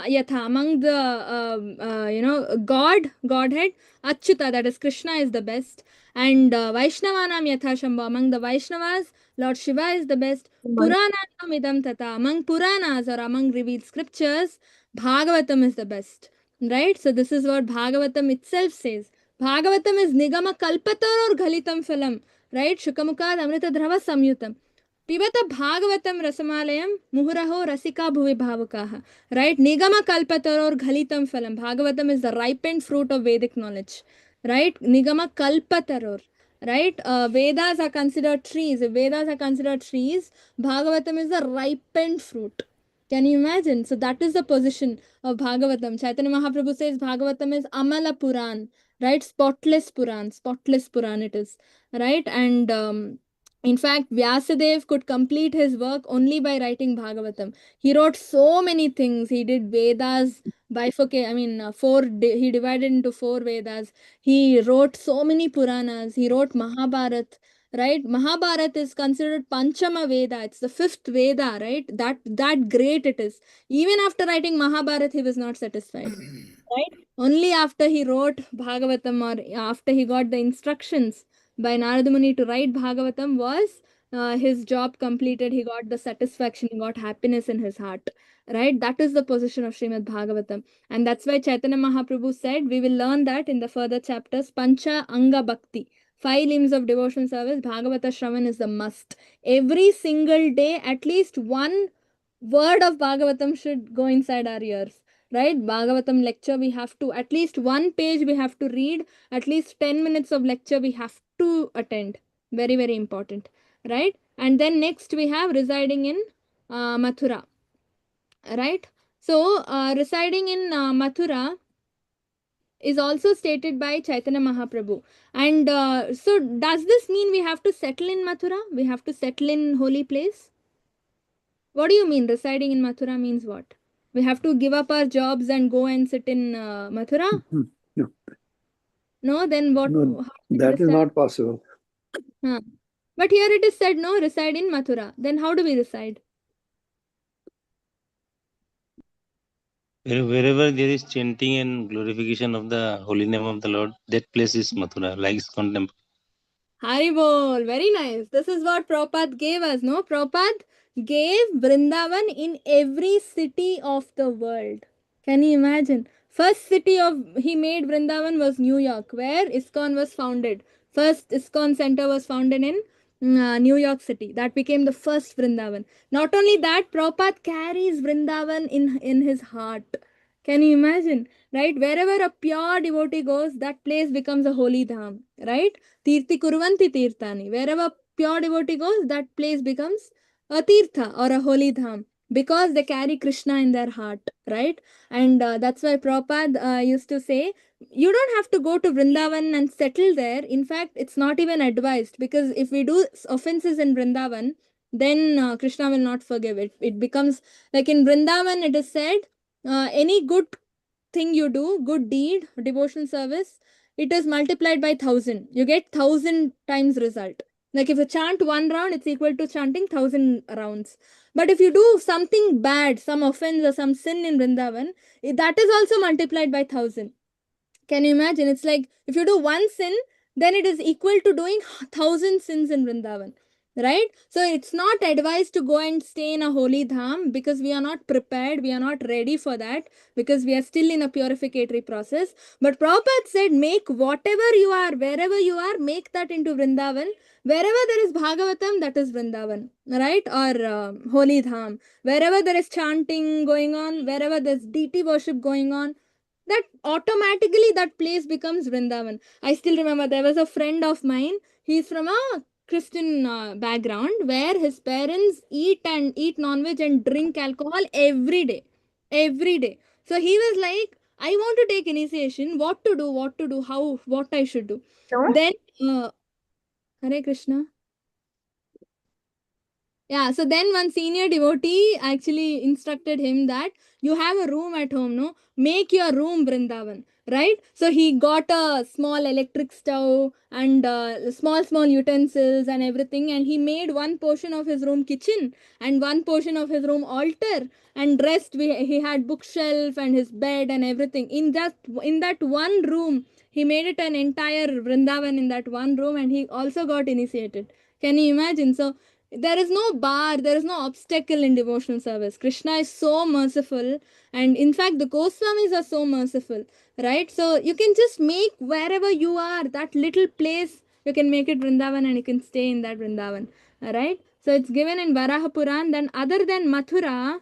yatha. Among the, Godhead, Achyuta, that is Krishna, is the best. And Vaishnavanam yatha Shambho. Among the Vaishnavas, Lord Shiva is the best. Purananam idam tata. Among Puranas or among revealed scriptures, Bhagavatam is the best. Right? So this is what Bhagavatam itself says. Bhagavatam is Nigama Kalpatar or Ghalitam Phalam, right? Shukamukad Amrita Dhrava Samyutam. Pibata Bhagavatam Rasamalayam Muhuraho Rasika Bhuvi Bhavakaha. Right? Nigama Kalpatar or Ghalitam Phalam. Bhagavatam is the ripened fruit of Vedic knowledge. Right? Nigama Kalpataror. Right? Vedas are considered trees. If Vedas are considered trees, Bhagavatam is the ripened fruit. Can you imagine? So that is the position of Bhagavatam. Chaitanya Mahaprabhu says Bhagavatam is Amala Puran, right? Spotless Puran it is, right? And in fact, Vyasadeva could complete his work only by writing Bhagavatam. He wrote so many things. He did Vedas he divided into 4 Vedas. He wrote so many Puranas. He wrote Mahabharat, right? Mahabharat is considered Panchama Veda. It's the 5th Veda, right? That great it is. Even after writing Mahabharat, he was not satisfied, right? Only after he wrote Bhagavatam, or after he got the instructions by Narada Muni to write Bhagavatam, was his job completed. He got the satisfaction, he got happiness in his heart, right? That is the position of Srimad Bhagavatam. And that's why Chaitanya Mahaprabhu said, we will learn that in the further chapters, Pancha Anga Bhakti. 5 limbs of devotional service, Bhagavata Shravan is the must. Every single day, at least one word of Bhagavatam should go inside our ears, right? Bhagavatam lecture, we have to, at least one page we have to read, at least 10 minutes of lecture we have to attend. Very, very important, right? And then next we have residing in Mathura, right? So, residing in Mathura is also stated by Chaitanya Mahaprabhu. And so does this mean we have to settle in Mathura? We have to settle in holy place? What do you mean residing in Mathura means what? We have to give up our jobs and go and sit in Mathura? No. No, then what? No, How do we that is decide? not possible. Huh. But here it is said, no, reside in Mathura. Then how do we decide? Wherever there is chanting and glorification of the holy name of the Lord, that place is Mathura, like ISKCON temple. Haribol, very nice. This is what Prabhupada gave us, no? Prabhupada gave Vrindavan in every city of the world. Can you imagine? First city of he made Vrindavan was New York, where ISKCON was founded. First ISKCON center was founded in New York City. That became the first Vrindavan. Not only that, Prabhupada carries Vrindavan in his heart. Can you imagine? Right? Wherever a pure devotee goes, that place becomes a holy dham. Right? Tirthi kurvanti tirthani. Wherever pure devotee goes, that place becomes a tirtha or a holy dham because they carry Krishna in their heart, right? And that's why Prabhupada used to say, you don't have to go to Vrindavan and settle there. In fact, it's not even advised because if we do offenses in Vrindavan, then Krishna will not forgive it. It becomes like in Vrindavan, it is said, any good thing you do, good deed, devotional service, it is multiplied by 1,000. You get 1,000 times result. Like if you chant one round, it's equal to chanting 1,000 rounds. But if you do something bad, some offense or some sin in Vrindavan, that is also multiplied by 1,000. Can you imagine? It's like if you do one sin, then it is equal to doing 1,000 sins in Vrindavan. Right? So it's not advised to go and stay in a holy dham because we are not prepared, we are not ready for that because we are still in a purificatory process. But Prabhupada said, make whatever you are, wherever you are, make that into Vrindavan. Wherever there is Bhagavatam, that is Vrindavan, right? Or holy dham. Wherever there is chanting going on, wherever there's deity worship going on, that automatically that place becomes Vrindavan. I still remember there was a friend of mine. He's from a Christian background where his parents eat non-veg and drink alcohol every day, every day. So he was like, I want to take initiation. What to do, how, what I should do. No? Then, Hare Krishna. Yeah, so then one senior devotee actually instructed him that you have a room at home, no? Make your room Vrindavan, right? So he got a small electric stove and small utensils and everything, and he made one portion of his room kitchen and one portion of his room altar, and rest he had bookshelf and his bed and everything. In that one room, he made it an entire Vrindavan in that one room, and he also got initiated. Can you imagine? So there is no bar, there is no obstacle in devotional service. Krishna is so merciful, and in fact, the Goswamis are so merciful, right? So you can just make wherever you are, that little place, you can make it Vrindavan and you can stay in that Vrindavan, right? So it's given in Varaha Puran. Then, other than Mathura,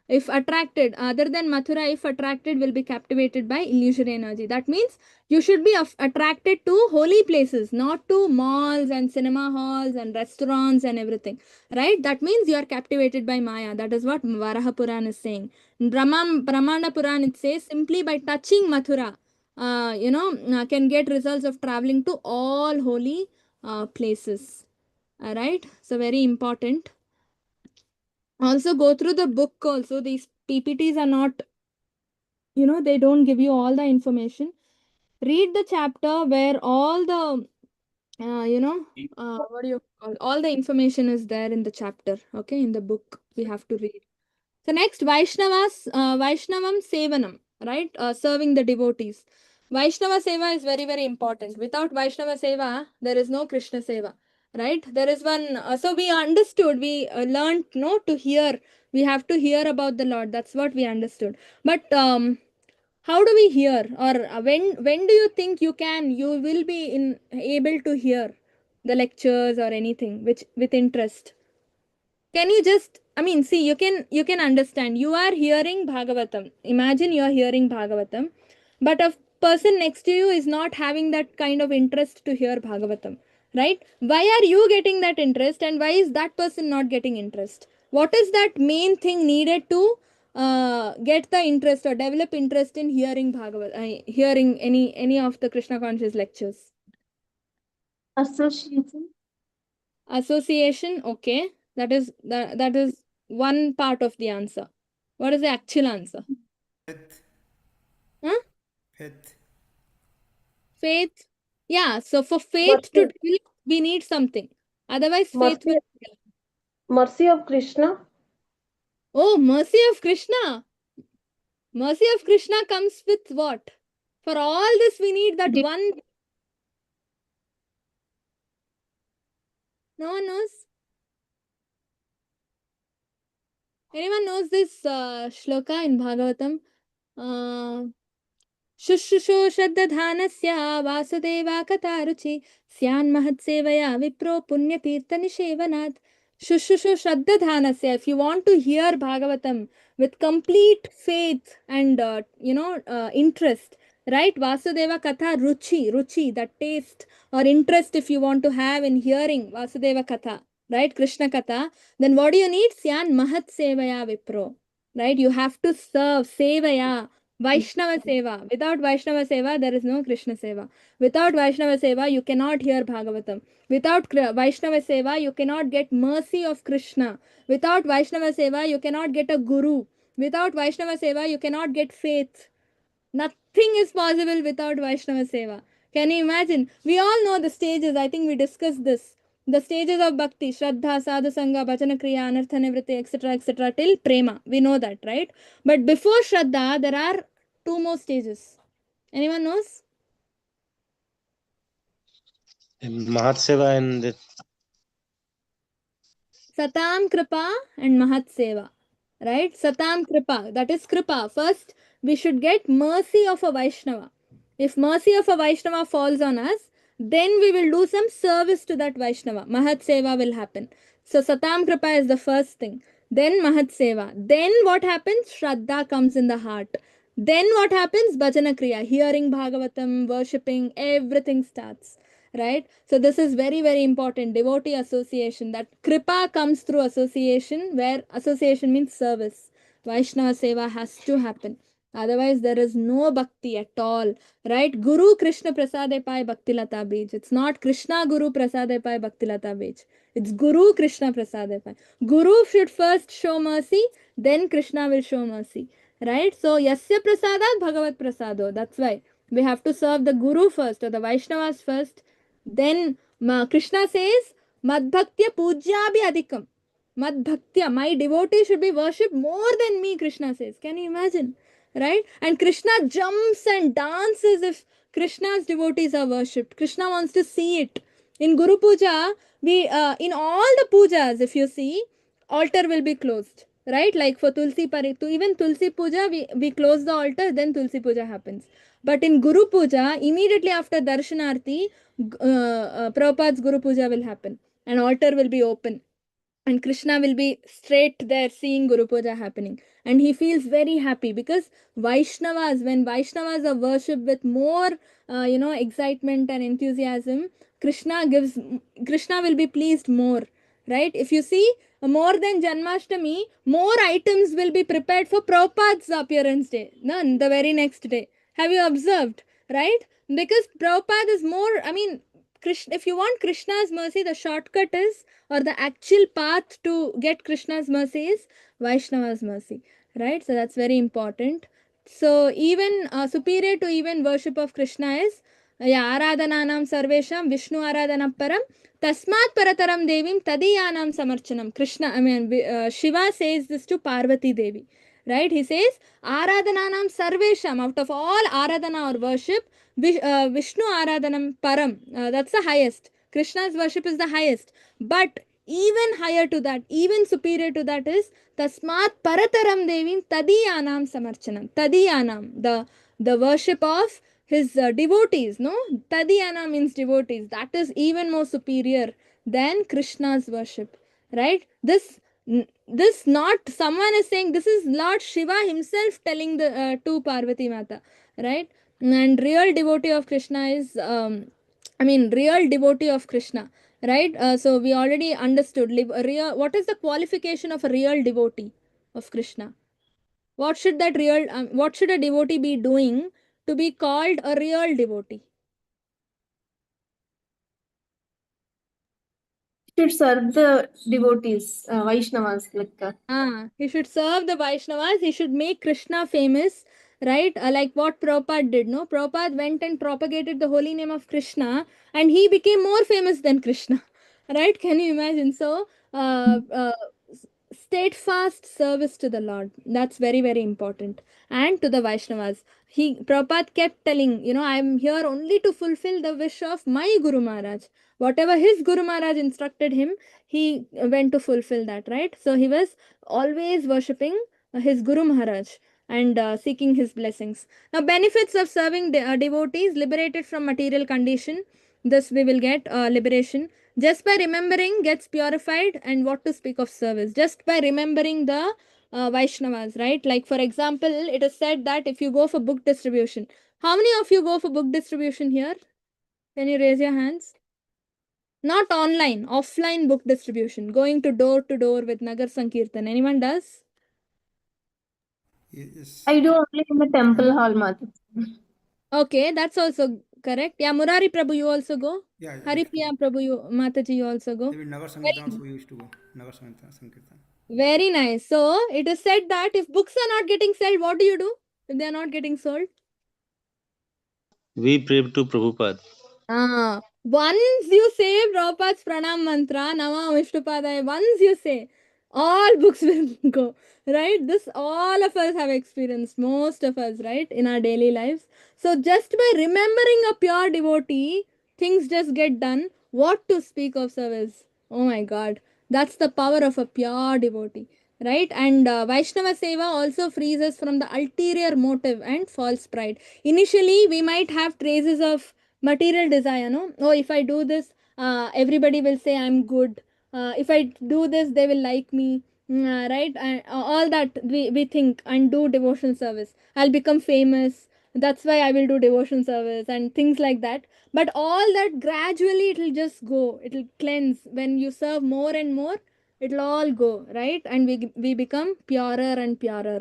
if attracted, other than Mathura, if attracted, will be captivated by illusory energy. That means you should be attracted to holy places, not to malls and cinema halls and restaurants and everything, right? That means you are captivated by Maya. That is what Varaha Puran is saying. Brahmana Puran, it says simply by touching Mathura, can get results of traveling to all holy places. All right, so very important. Also go through the book also. These PPTs are not, they don't give you all the information. Read the chapter where all the, what do you call, all the information is there in the chapter. Okay, in the book we have to read. So next, Vaishnavam Sevanam, right? Serving the devotees. Vaishnava Seva is very, very important. Without Vaishnava Seva, there is no Krishna Seva, right? There is one, so we understood, we learned, no, to hear. We have to hear about the Lord. That's what we understood. But how do we hear? Or when do you think you will be able to hear the lectures or anything which with interest? Can you just, see, you can understand. You are hearing Bhagavatam. Imagine you are hearing Bhagavatam, but a person next to you is not having that kind of interest to hear Bhagavatam, right? Why are you getting that interest and why is that person not getting interest? What is that main thing needed to get the interest or develop interest in hearing hearing any of the Krishna conscious lectures? Association. Association, okay. That is one part of the answer. What is the actual answer? Faith. Huh? Faith. Faith. Yeah, so for faith to Mercy, develop, we need something. Otherwise, faith mercy, will. mercy of Krishna. Oh, mercy of Krishna. Mercy of Krishna comes with what? For all this, we need that one. No one knows. Anyone knows this shloka in Bhagavatam? शुश्रूषो श्रद्धानस्य Vasudeva कथारुचि स्यान्महत्सेवया Wipro पुण्यतीर्थनिषेवनात्. शुश्रूषो श्रद्धानस्य. If you want to hear Bhagavatam with complete faith and interest, right? Vasudeva Katha ruchi, that taste or interest if you want to have in hearing Vasudeva Katha, right? Krishna Katha, then what do you need? Syan Mahat Sevaya Vipro, right? You have to serve Sevaya, Vaishnava Seva. Without Vaishnava Seva, there is no Krishna Seva. Without Vaishnava Seva, you cannot hear Bhagavatam. Without Vaishnava Seva, you cannot get mercy of Krishna. Without Vaishnava Seva, you cannot get a guru. Without Vaishnava Seva, you cannot get faith. Nothing is possible without Vaishnava Seva. Can you imagine? We all know the stages. I think we discussed this. The stages of bhakti, Shraddha, Sadhu Sangha, Bhajana Kriya, Anartha Nivritti, etc., till Prema. We know that, right? But before Shraddha, there are two more stages. Anyone knows? Mahatseva and Satam Kripa and Mahat Seva. Right? Satam Kripa. That is Kripa. First, we should get mercy of a Vaishnava. If mercy of a Vaishnava falls on us, then we will do some service to that Vaishnava. Mahat Seva will happen. So Satam Kripa is the first thing. Then Mahat Seva. Then what happens? Shraddha comes in the heart. Then what happens? Bhajana Kriya. Hearing Bhagavatam, worshipping, everything starts. Right? So this is very, very important. Devotee association. That Kripa comes through association, where association means service. Vaishnava Seva has to happen. Otherwise, there is no bhakti at all. Right? Guru Krishna Prasade Pai Bhakti Lata Beej. It's not Krishna Guru Prasade Pai Bhakti Lata Beej. It's Guru Krishna Prasade Pai. Guru should first show mercy, then Krishna will show mercy. Right? So, Yasya Prasadat Bhagavat Prasado. That's why we have to serve the Guru first or the Vaishnavas first. Then Krishna says, Madbhaktya Pujya bhi adhikam. Madbhaktya, my devotee should be worshipped more than me, Krishna says. Can you imagine? Right? And Krishna jumps and dances if Krishna's devotees are worshipped. Krishna wants to see it. In Guru Puja, we in all the pujas, if you see, altar will be closed. Right? Like for Tulsi even Tulsi Puja, we close the altar, then Tulsi Puja happens. But in Guru Puja, immediately after Darshanarti, Prabhupada's Guru Puja will happen. An altar will be open. And Krishna will be straight there seeing Guru Puja happening. And he feels very happy because Vaishnavas, when Vaishnavas are worshipped with more, excitement and enthusiasm, Krishna will be pleased more. Right? If you see, more than Janmashtami, more items will be prepared for Prabhupada's appearance day. None, the very next day. Have you observed? Right? Because Prabhupada is more, Krishna, if you want Krishna's mercy, the shortcut is, or the actual path to get Krishna's mercy is Vaishnava's mercy. Right? So that's very important. So even superior to even worship of Krishna is Aradhananam Sarvesham Vishnu Aradhanam Param Tasmat Parataram Devim Tadiyanam Samarchanam. Shiva says this to Parvati Devi. Right? He says Aradhananam Sarvesham, out of all Aradhana or worship, Vishnu Aradhanam Param, that's the highest. Krishna's worship is the highest. But even higher to that, even superior to that is Tasmat Parataram Devim Tadiyanam Samarchanam. Tadiyanam, the worship of his devotees, no? Tadiyana means devotees. That is even more superior than Krishna's worship. Right? This not someone is saying, this is Lord Shiva himself telling the to Parvati Mata. Right? And real devotee of Krishna is real devotee of Krishna, right? So we already understood what is the qualification of a real devotee of Krishna. What should a devotee be doing to be called a real devotee? Should serve the devotees, Vaishnavas, He should serve the Vaishnavas. He should make Krishna famous, right? Like what Prabhupada did, no? Prabhupada went and propagated the holy name of Krishna, and he became more famous than Krishna, right? Can you imagine? So, steadfast service to the Lord, that's very, very important. And to the Vaishnavas, Prabhupada kept telling, I'm here only to fulfill the wish of my Guru Maharaj. Whatever his Guru Maharaj instructed him, he went to fulfill that, right? So he was always worshipping his Guru Maharaj and seeking his blessings. Now, benefits of serving devotees liberated from material condition. Thus, we will get liberation. Just by remembering gets purified, and what to speak of service. Just by remembering the Vaishnavas, right? Like, for example, it is said that if you go for book distribution, how many of you go for book distribution here? Can you raise your hands? Not online, offline book distribution, going to door with Nagar Sankirtan. Anyone does? Yes. I do only in the temple hall, Mata. Okay, that's also correct. Yeah, Murari Prabhu, you also go. Yeah, I used to Haripriya go. Prabhu, Mataji, you also go. Even Nagar Sankirtan Very, also we used to go. Nagar Sankirtan. very nice. So it is said that if books are not getting sold, what do you do if they are not getting sold? We pray to Prabhupada. Once you say Prabhupada's Pranam Mantra, Nama Vishnupadaya, once you say, all books will go, right? This all of us have experienced, most of us, right, in our daily lives. So just by remembering a pure devotee, things just get done. What to speak of service? Oh my God, that's the power of a pure devotee, right? And Vaishnava Seva also frees us from the ulterior motive and false pride. Initially, we might have traces of material desire, no? Oh, if I do this, everybody will say I'm good. If I do this, they will like me. Right? And all that we think and do devotion service. I'll become famous. That's why I will do devotion service and things like that. But all that gradually it'll just go. It'll cleanse. When you serve more and more, it'll all go, right? And we become purer and purer,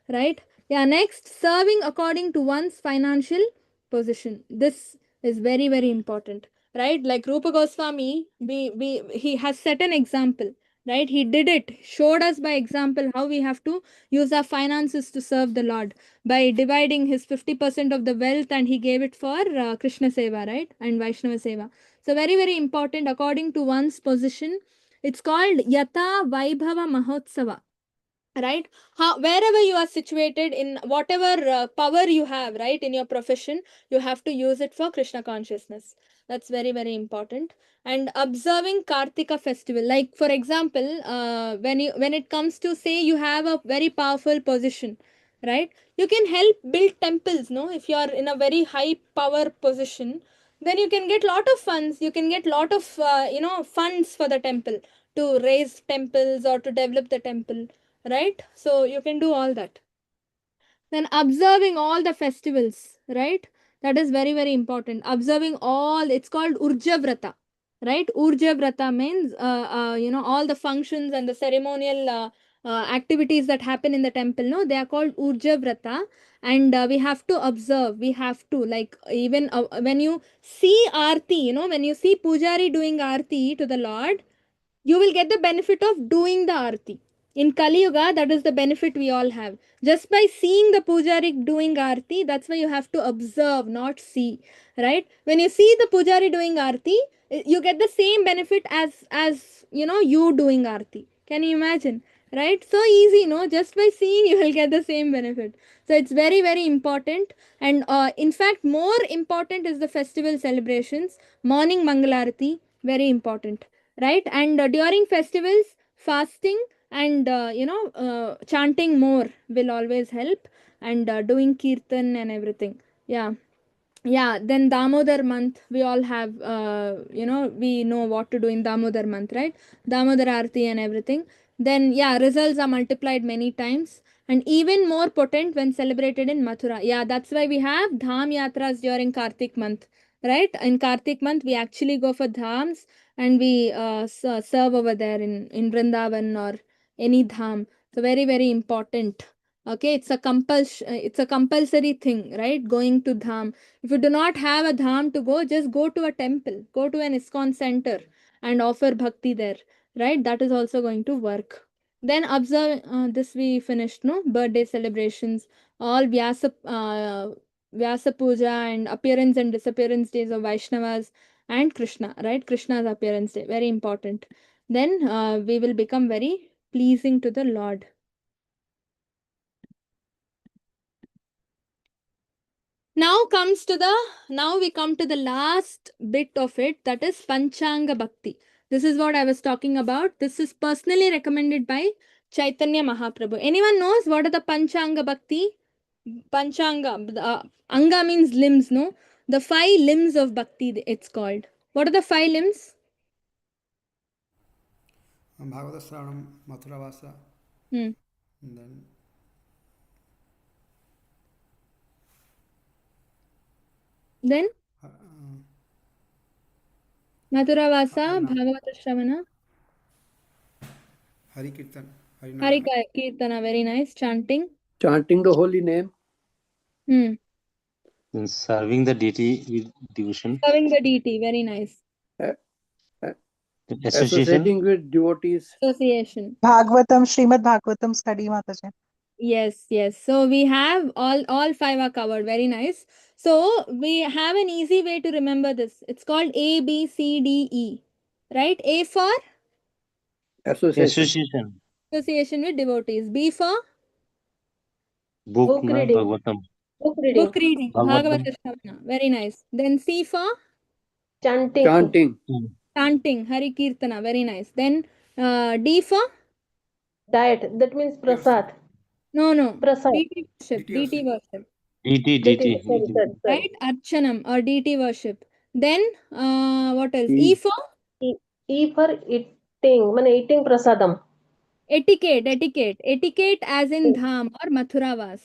right? Yeah, next, serving according to one's financial position. This is very, very important, right? Like Rupa Goswami, he has set an example, right? He did it, showed us by example how we have to use our finances to serve the Lord by dividing his 50% of the wealth, and he gave it for Krishna Seva, right? And Vaishnava Seva. So very, very important according to one's position. It's called Yata Vaibhava Mahotsava, right? Wherever you are situated, in whatever power you have, right, in your profession, you have to use it for Krishna consciousness. That's very, very important. And observing Kartika festival, like for example, when it comes to, say, you have a very powerful position, right, you can help build temples, no? If you are in a very high power position, then you can get lot of funds, you can get lot of funds for the temple, to raise temples or to develop the temple, right? So you can do all that. Then observing all the festivals, right? That is very, very important. Observing all, it's called Urja Vrata, right? Urja Vrata means, all the functions and the ceremonial activities that happen in the temple, no? They are called Urja Vrata. And we have to observe, we have to, like, even when you see Aarti, when you see Pujari doing Aarti to the Lord, you will get the benefit of doing the Aarti. In Kali Yuga, that is the benefit we all have. Just by seeing the Pujari doing Aarti, that's why you have to observe, not see, right? When you see the Pujari doing Aarti, you get the same benefit as you doing Aarti. Can you imagine? Right? So easy, no? Just by seeing, you will get the same benefit. So it's very, very important. And in fact, more important is the festival celebrations. Morning Mangalarati, very important, right? And during festivals, fasting and chanting more will always help, and doing kirtan and everything. Yeah, then Damodar month, we all have, we know what to do in Damodar month, right? Damodar Aarti and everything. Then, yeah, results are multiplied many times and even more potent when celebrated in Mathura. Yeah, that's why we have Dham Yatras during Kartik month, right? In Kartik month, we actually go for Dhams and we serve over there in Vrindavan or any Dham. So, very, very important. Okay, it's a compulsory thing, right? Going to Dham. If you do not have a dham to go, just go to a temple, go to an ISKCON center and offer bhakti there, right? That is also going to work. Then observe this we finished, no? Birthday celebrations, all Vyasa Puja and appearance and disappearance days of Vaishnavas and Krishna, right? Krishna's appearance day, very important. Then we will become very pleasing to the Lord. Now we come to the last bit of it, that is Panchanga Bhakti. This is what I was talking about. This is personally recommended by Chaitanya Mahaprabhu. Anyone knows what are the Panchanga Bhakti? Panchanga, Anga means limbs, no? The 5 limbs of Bhakti, it's called. What are the 5 limbs? Bhagavata Sravanam, Mathura Vasa, Hmm. and then Then uh, Mathura Vasa, Harinam. Bhagavata Shravana, Hari Kirtan, Hari Harinam. Kirtana, very nice. Chanting. Chanting the holy name. Hmm. Then serving the deity with devotion. Serving the deity, very nice. a- Association. Associating with devotees. Association. Bhagavatam, Srimad Bhagavatam study, Mataji. Yes, yes. So we have all 5 are covered. Very nice. So we have an easy way to remember this. It's called A, B, C, D, E. Right? A for Association. association with devotees. B for Book Na reading. Bhagavatam. Book reading. book reading. Bhagavatam. Bhagavata Shravana. Very nice. Then C for Chanting. Chanting. chanting. Hari Kirtana. Very nice. Then D for Diet. That means prasad. no. Prasad. DT worship. DT DT worship. DT. Sorry. Right? Archanam or DT worship. Then what else? E. E for E for eating. Eating prasadam. etiquette as in dham or mathuravas,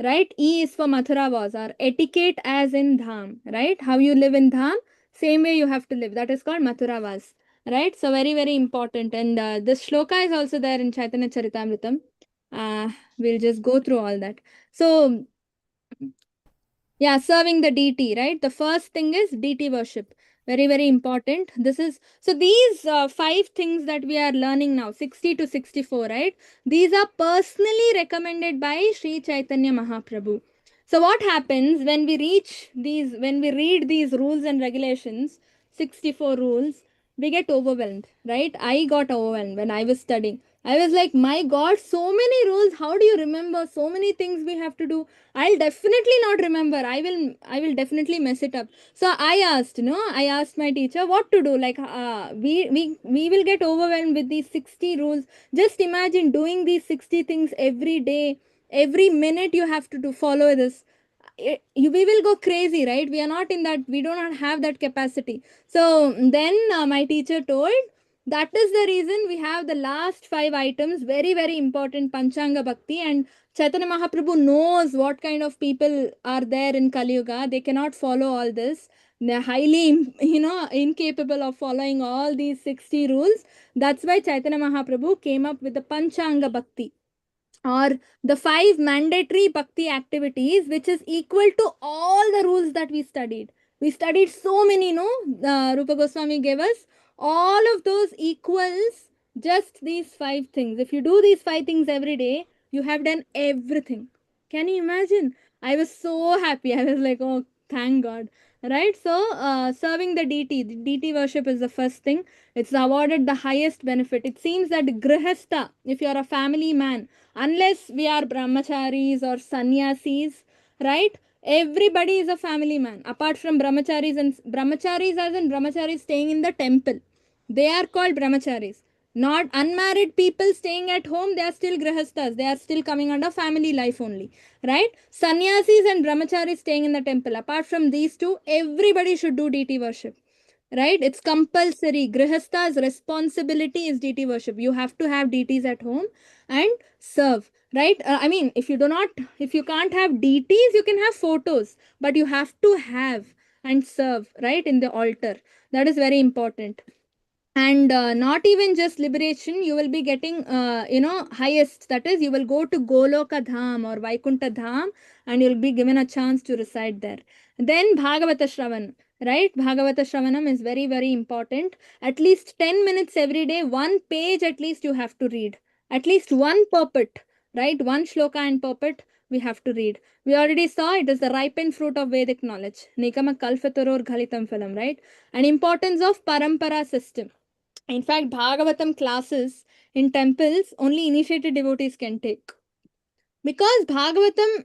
right? E is for mathuravas, or etiquette as in dham, right? How you live in dham, same way you have to live, that is called mathuravas, right? So very very important. And this shloka is also there in Chaitanya Charitamritam. We'll just go through all that. So yeah, serving the deity, right? The first thing is deity worship. Very, very important. This is so these 5 things that we are learning now, 60 to 64, right? These are personally recommended by Sri Chaitanya Mahaprabhu. So what happens when we read these rules and regulations, 64 rules, we get overwhelmed, right? I got overwhelmed when I was studying. I was like, my God, so many rules. How do you remember? So many things we have to do. I'll definitely not remember. I will definitely mess it up. So I asked my teacher what to do. Like we will get overwhelmed with these 60 rules. Just imagine doing these 60 things every day. Every minute you have to follow this. We will go crazy, right? We are not in that, we do not have that capacity. So then my teacher told, that is the reason we have the last 5 items, very very important, Panchanga Bhakti. And Chaitanya Mahaprabhu knows what kind of people are there in Kali Yuga. They cannot follow all this. They're highly, incapable of following all these 60 rules. That's why Chaitanya Mahaprabhu came up with the Panchanga Bhakti, or the 5 mandatory bhakti activities, which is equal to all the rules that we studied. We studied so many, no? Rupa Goswami gave us all of those equals just these 5 things. If you do these 5 things every day, you have done everything. Can you imagine? I was so happy. I was like, oh, thank God. Right? So, serving the deity worship is the first thing. It's awarded the highest benefit. It seems that grihastha, if you are a family man, unless we are brahmacharis or sannyasis, right? Everybody is a family man apart from brahmacharis, and brahmacharis as in brahmacharis staying in the temple. They are called brahmacharis. Not unmarried people staying at home, they are still grihasthas. They are still coming under family life only, right? Sannyasis and brahmacharis staying in the temple. Apart from these two, everybody should do deity worship, right? It's compulsory. Grihastha's responsibility is deity worship. You have to have deities at home and serve, right? I mean, if you can't have deities, you can have photos, but you have to have and serve, right, in the altar. That is very important. And not even just liberation, you will be getting highest, that is, you will go to Goloka Dham or Vaikuntha Dham, and you'll be given a chance to reside there. Then Bhagavata Shravan, right? Bhagavata Shravanam is very very important. At least 10 minutes every day, 1 page at least you have to read. At least one purport, right? One shloka and purport we have to read. We already saw it is the ripened fruit of Vedic knowledge. Nikama kalfatoror ghalitam phalam, right? And importance of parampara system. In fact, Bhagavatam classes in temples only initiated devotees can take. Because Bhagavatam,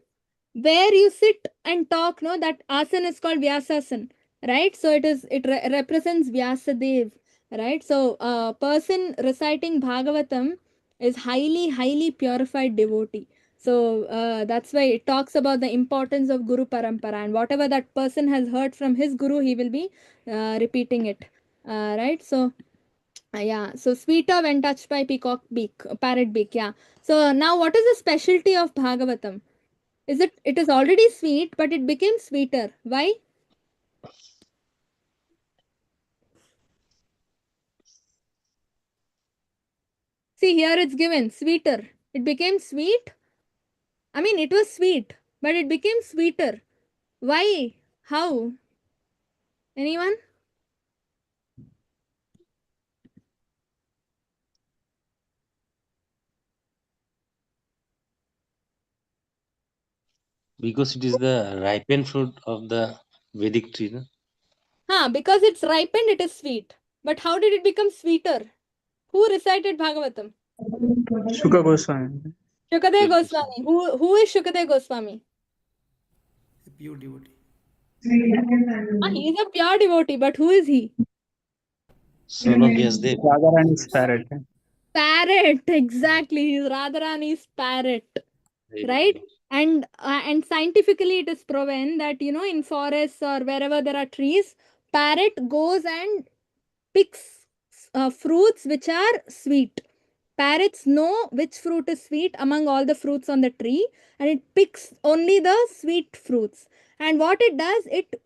where you sit and talk, no, that asana is called Vyasasan, right? So it represents Vyasadev, right? So a person reciting Bhagavatam is highly purified devotee. So that's why it talks about the importance of Guru Parampara, and whatever that person has heard from his Guru, he will be repeating it, right? So yeah, so sweeter when touched by peacock beak, parrot beak, yeah. So now what is the specialty of Bhagavatam? It is already sweet, but it became sweeter. Why? See, here it's given sweeter. It became sweet. I mean, it was sweet, but it became sweeter. Why? How? Anyone? Because it is the ripened fruit of the Vedic tree. No? Because it's ripened, it is sweet. But how did it become sweeter? Who recited Bhagavatam? Shuka Goswami. Shukadev Good Goswami. Who is Shukadev Goswami? A pure devotee. He is a pure devotee, but who is he? Son of Vyasdev. Radharani's parrot. Parrot, exactly. He's Radharani's parrot, right? And scientifically it is proven that, you know, in forests or wherever there are trees, parrot goes and picks fruits which are sweet. Parrots know which fruit is sweet among all the fruits on the tree, and it picks only the sweet fruits. And what it does, it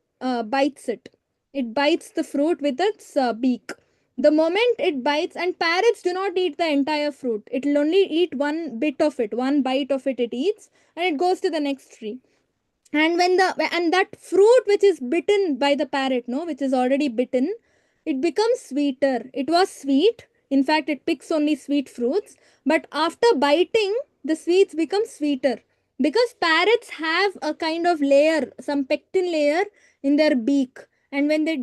bites it. It bites the fruit with its beak. The moment it bites, and parrots do not eat the entire fruit, it will only eat one bit of it, one bite of it eats, and it goes to the next tree. And that fruit which is bitten by the parrot, no, which is already bitten, it becomes sweeter. It was sweet. In fact, it picks only sweet fruits. But after biting, the sweets become sweeter. Because parrots have a kind of layer, some pectin layer in their beak. And when they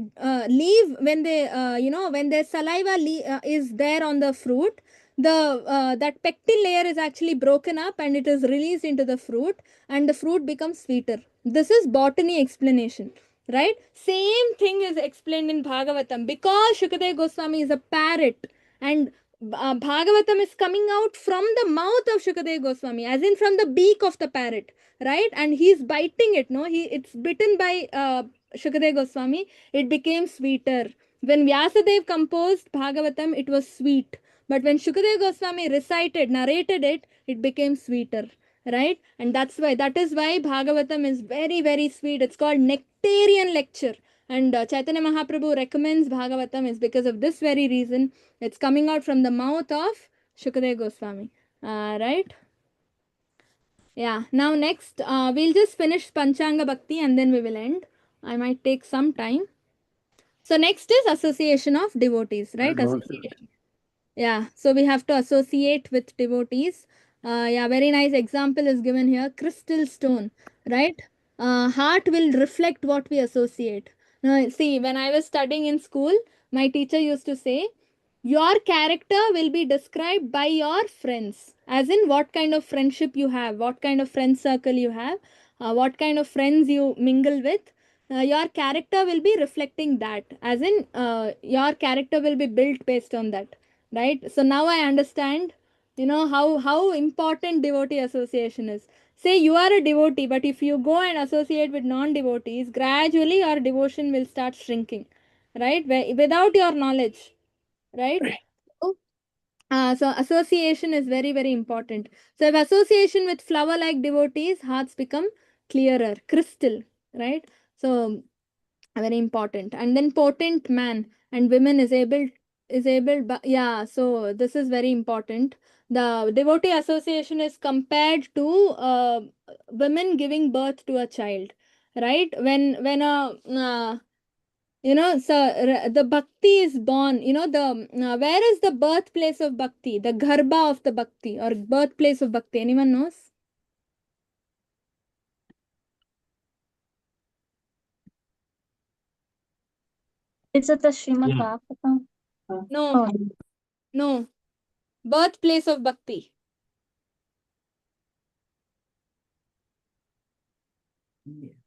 when their saliva is there on the fruit, that pectin layer is actually broken up and it is released into the fruit, and the fruit becomes sweeter. This is botany explanation, right? Same thing is explained in Bhagavatam. Because Shukadeva Goswami is a parrot, and Bhagavatam is coming out from the mouth of Shukadeva Goswami, as in from the beak of the parrot, right? And he's biting it, no? It's bitten by Shukadeva Goswami, it became sweeter. When Vyasadev composed Bhagavatam, it was sweet. But when Shukadeva Goswami narrated it, it became sweeter, right? And that is why Bhagavatam is very sweet. It's called nectarian lecture. And Chaitanya Mahaprabhu recommends Bhagavatam is because of this very reason. It's coming out from the mouth of Shukadeva Goswami, right? Yeah, now next we'll just finish Panchanga Bhakti and then we will end. I might take some time. So next is association of devotees, right? Yeah, so we have to associate with devotees. Yeah, very nice example is given here. Crystal stone, right? Heart will reflect what we associate. Now, see, when I was studying in school, my teacher used to say, your character will be described by your friends. As in, what kind of friendship you have, what kind of friend circle you have, what kind of friends you mingle with. Your character will be reflecting that. As in, your character will be built based on that, right? So now I understand, you know, how important devotee association is. Say you are a devotee, but if you go and associate with non-devotees, gradually your devotion will start shrinking, right? Without your knowledge, right? So association is very important. So if association with flower like devotees, hearts become clearer, crystal, right? So very important. And then potent man and women is able yeah, so this is very important. The devotee association is compared to women giving birth to a child, right? When a You know, so the bhakti is born, you know, where is the birthplace of bhakti, the garbha of the bhakti or birthplace of bhakti? Anyone knows? Is it the Srimad Yeah. Bhagavatam? No, Oh, no. Birthplace of bhakti.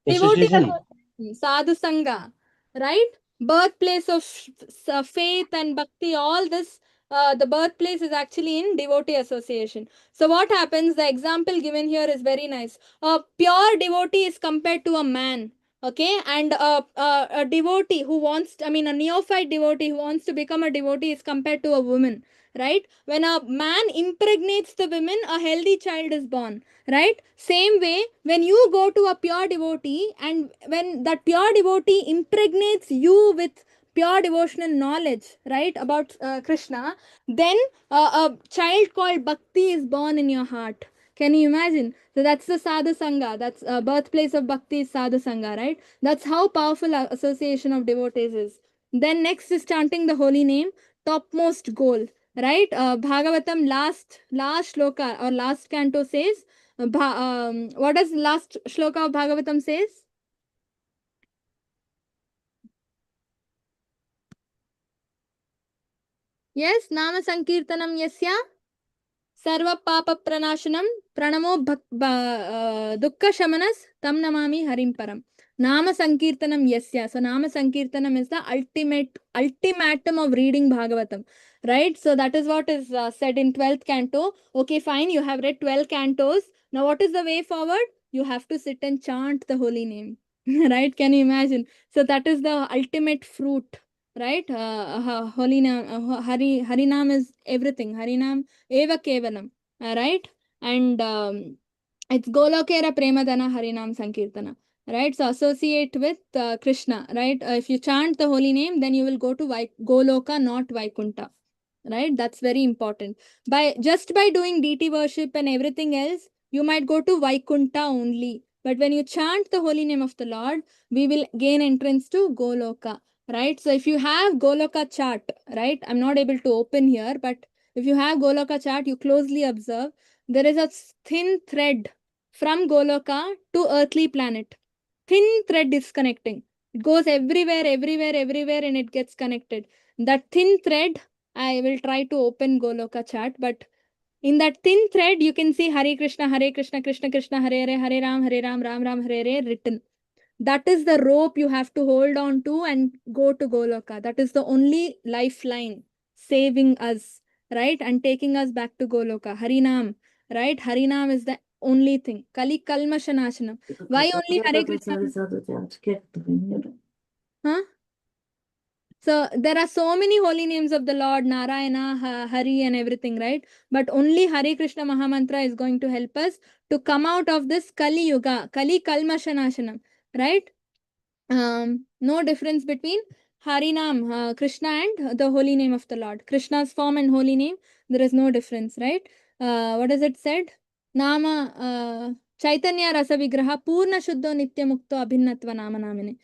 Devotees Association. sadhu sangha, right? Birthplace of faith and bhakti, all this, the birthplace is actually in devotee association. So what happens? The example given here is very nice. A pure devotee is compared to a man, okay? And a devotee who wants, I mean, a neophyte devotee who wants to become a devotee is compared to a woman, right? When a man impregnates the women, a healthy child is born, right? Same way, when you go to a pure devotee and when that pure devotee impregnates you with pure devotional knowledge, right, about Krishna, then a child called Bhakti is born in your heart. Can you imagine? So that's the sadhu sangha. That's birthplace of Bhakti is sadhu sangha, right? That's how powerful association of devotees is. Then next is chanting the holy name, topmost goal, right? Bhagavatam last shloka or last canto says, what does last shloka of Bhagavatam says? Yes, Nama Sankirtanam Yasya Sarva Papa Pranashanam Pranamo Dukkha Shamanas Tam Namami Harim Param. Nama Sankirtanam Yasya. So Nama Sankirtanam is the ultimatum of reading Bhagavatam. Right? So that is what is said in 12th canto. Okay, fine, you have read 12 cantos. Now what is the way forward? You have to sit and chant the holy name. Right? Can you imagine? So that is the ultimate fruit. Right? Holy name, Harinam is everything. Harinam Eva Kevalam, right? And it's Golokera Premadana Harinam Sankirtana, right? So associate with Krishna, right? If you chant the holy name, then you will go to Goloka, not Vaikunta, right? That's very important. By doing deity worship and everything else, you might go to Vaikunta only. But when you chant the holy name of the Lord, we will gain entrance to Goloka, right? So if you have Goloka chart, right? I'm not able to open here, but if you have Goloka chart, you closely observe, there is a thin thread from Goloka to earthly planet. Thin thread is connecting. It goes everywhere, everywhere, everywhere, and it gets connected. That thin thread, I will try to open Goloka chart, but in that thin thread, you can see Hare Krishna, Krishna Krishna, Hare Ram, Ram Ram, Hare written. That is the rope you have to hold on to and go to Goloka. That is the only lifeline saving us, right? And taking us back to Goloka. Harinam, right? Harinam is the only thing. Kali Kalmashanashanam. Why only Hare Krishna? Huh? So there are so many holy names of the Lord, Narayana, Hari and everything, right? But only Hare Krishna Mahamantra is going to help us to come out of this Kali Yuga, Kali Kalmashanashanam, right? No difference between Harinam, Krishna and the holy name of the Lord. Krishna's form and holy name, there is no difference, right? What is it said? Nama Chaitanya Rasa Vigraha Purna Shuddho Nitya Mukto Abhinnatva Nama Namine.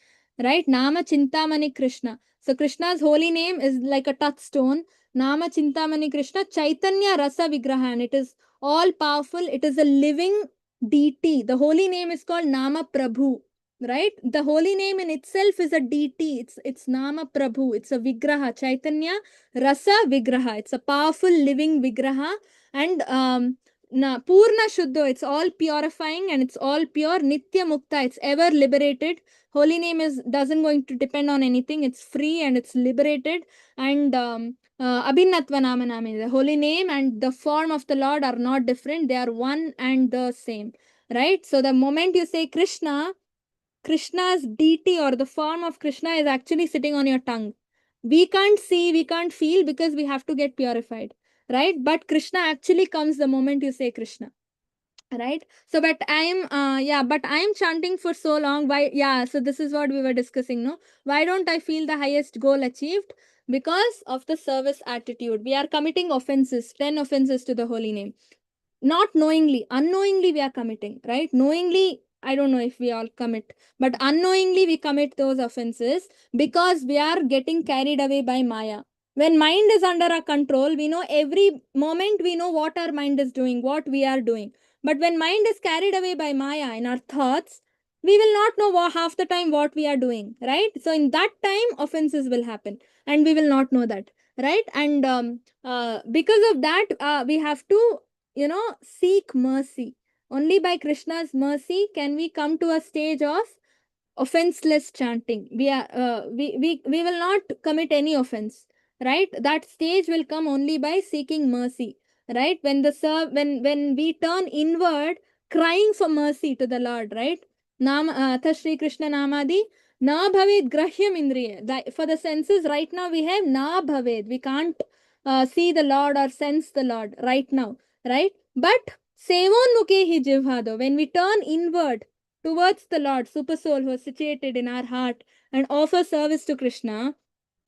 Right? Nama Chintamani Krishna. So Krishna's holy name is like a touchstone. Nama Chintamani Krishna Chaitanya Rasa Vigraha, and it is all powerful. It is a living deity. The holy name is called Nama Prabhu. Right? The holy name in itself is a deity. It's Nama Prabhu. It's a Vigraha. Chaitanya Rasa Vigraha. It's a powerful living Vigraha. And Purna Shuddho. It's all purifying and it's all pure. Nitya Mukta. It's ever liberated. Holy name doesn't going to depend on anything. It's free and it's liberated. And Abhinnatva Nama Namine. The holy name and the form of the Lord are not different. They are one and the same. Right? So the moment you say Krishna's deity or the form of Krishna is actually sitting on your tongue. We can't see, we can't feel because we have to get purified, right? But Krishna actually comes the moment you say Krishna, right? So, but I'm chanting for so long. Why? Yeah, so this is what we were discussing, no? Why don't I feel the highest goal achieved? Because of the service attitude. We are committing offenses, 10 offenses to the holy name. Not knowingly, unknowingly we are committing, right? Knowingly, I don't know if we all commit, but unknowingly we commit those offenses because we are getting carried away by Maya. When mind is under our control, we know every moment, we know what our mind is doing, what we are doing. But when mind is carried away by Maya in our thoughts, we will not know half the time what we are doing, right? So in that time, offenses will happen and we will not know that, right? And because of that, we have to, seek mercy. Only by Krishna's mercy can we come to a stage of offenseless chanting. We will not commit any offense, right? That stage will come only by seeking mercy, right? When we turn inward, crying for mercy to the Lord, right? Atha Shri Krishna Namadi na bhaved grahyam indriya. For the senses right now we have na bhaved. We can't see the Lord or sense the Lord right now, right? But sevonmuke hi jivhado. When we turn inward towards the Lord, Super Soul, who is situated in our heart, and offer service to Krishna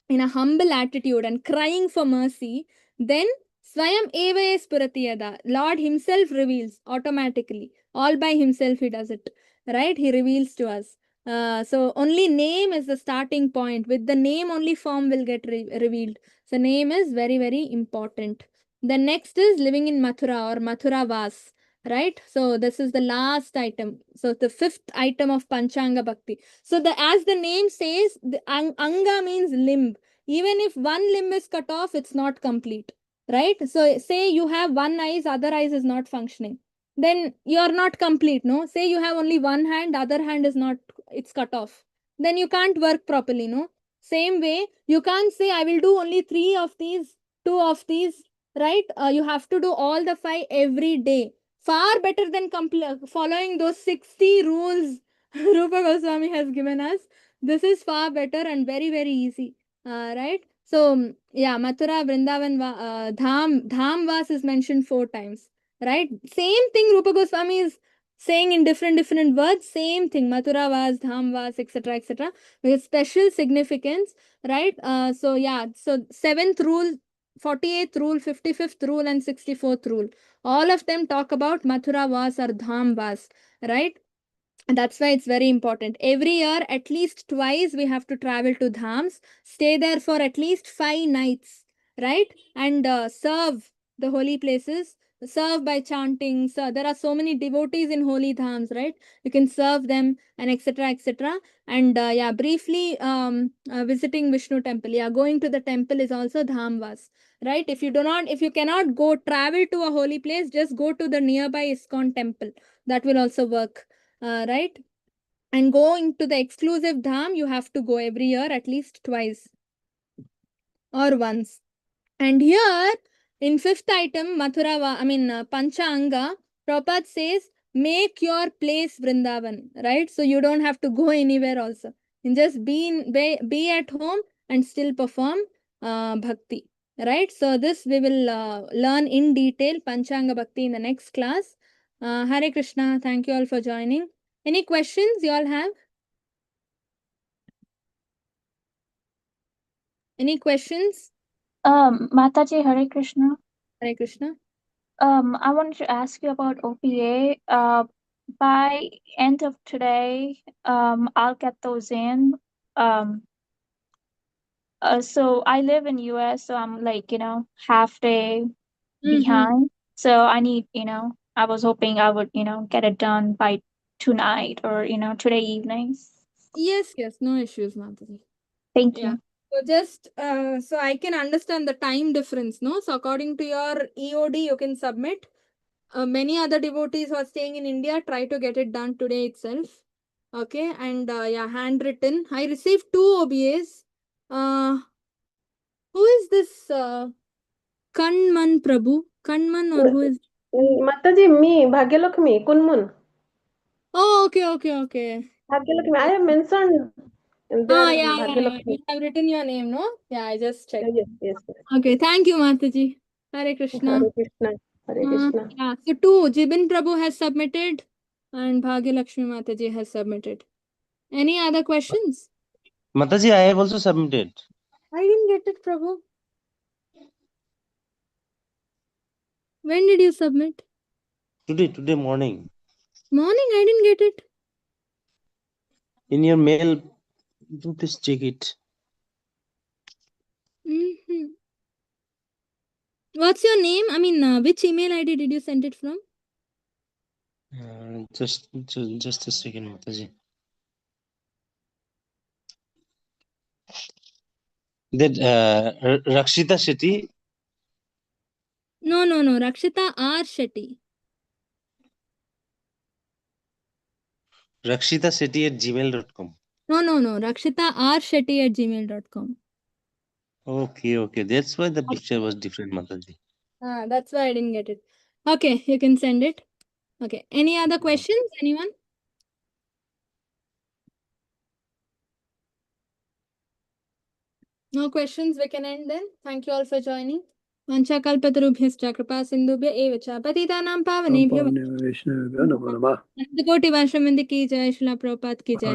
in a humble attitude and crying for mercy, then Swayam Eva Spurati Yada. Lord Himself reveals automatically. All by Himself He does it. Right? He reveals to us. So only name is the starting point. With the name, only form will get revealed. So name is very, very important. The next is living in Mathura or Mathura Vas. Right? So this is the last item. So the fifth item of Panchanga Bhakti. So as the name says, the anga means limb. Even if one limb is cut off, it's not complete, right? So say you have one eye, other eyes is not functioning, then you're not complete. No, say you have only one hand, other hand is not, it's cut off, then you can't work properly. No, same way you can't say I will do only 3 of these, 2 of these, right? You have to do all the 5 every day. Far better than following those 60 rules Rupa Goswami has given us. This is far better and very, very easy. Right? So, yeah, Mathura, Vrindavan, Dham Vas is mentioned 4 times. Right? Same thing Rupa Goswami is saying in different words. Same thing. Mathura Vas, Dham Vas, etc., etc. With special significance. Right? So, yeah. So, 7th rule, 48th rule, 55th rule, and 64th rule. All of them talk about Mathura Vas or Dham Vas. Right? And that's why it's very important. Every year, at least twice, we have to travel to dhams, stay there for at least 5 nights, right? And serve the holy places, serve by chanting. So there are so many devotees in holy dhams, right? You can serve them and etc. etc. And yeah, briefly visiting Vishnu temple. Yeah, going to the temple is also dhamvas, right? If you cannot go travel to a holy place, just go to the nearby ISKCON temple. That will also work. Right? And going to the exclusive dham, you have to go every year at least twice or once. And here, in 5th item, Pancha Anga, Prabhupada says, make your place Vrindavan, right? So you don't have to go anywhere also. And just be at home and still perform bhakti, right? So this we will learn in detail, Panchanga Bhakti, in the next class. Hare Krishna, thank you all for joining. Any questions you all have? Any questions? Mataji, Hare Krishna. Hare Krishna. I wanted to ask you about OPA. By end of today, I'll get those in. So I live in US, so I'm like, half day behind. So I need, I was hoping I would, get it done by tonight or, today evening. Yes, no issues, Mataji. Thank Yeah. you. So just so I can understand the time difference, no? So according to your EOD, you can submit. Many other devotees who are staying in India, try to get it done today itself. Okay, and yeah, handwritten. I received 2 OBAs. Who is this Kanman Prabhu? Kanman or who is? Mataji, me, Bhagyalakshmi, Kunmun. Oh, okay. Bhagyalakshmi, I have mentioned there Yeah. Bhagyalakshmi. You have written your name, no? Yeah, I just checked. Yes. Okay, thank you, Mataji. Hare Krishna. Hare Krishna. Hare Krishna. Yeah, so 2, Jibin Prabhu has submitted and Bhagyalakshmi Mataji has submitted. Any other questions? Mataji, I have also submitted. I didn't get it, Prabhu. When did you submit? Today morning. Morning, I didn't get it. In your mail, do please check it. What's your name? I mean, which email ID did you send it from? Just a second, Mataji. That Rakshita Shetty. No. Rakshita R. Shetty. Rakshita Shetty at gmail.com. No. Rakshita R. Shetty at gmail.com. Okay. That's why the picture was different, Mataji. That's why I didn't get it. Okay, you can send it. Okay. Any other questions? Anyone? No questions, we can end then. Thank you all for joining. Vancha kalpatarubhyascha kripa sindhubhya eva cha patitanam pavanebhyo Vaishnavabhyo namo namah. Koti Vaishnav Mandir ki jai, Srila Prabhupada ki jai.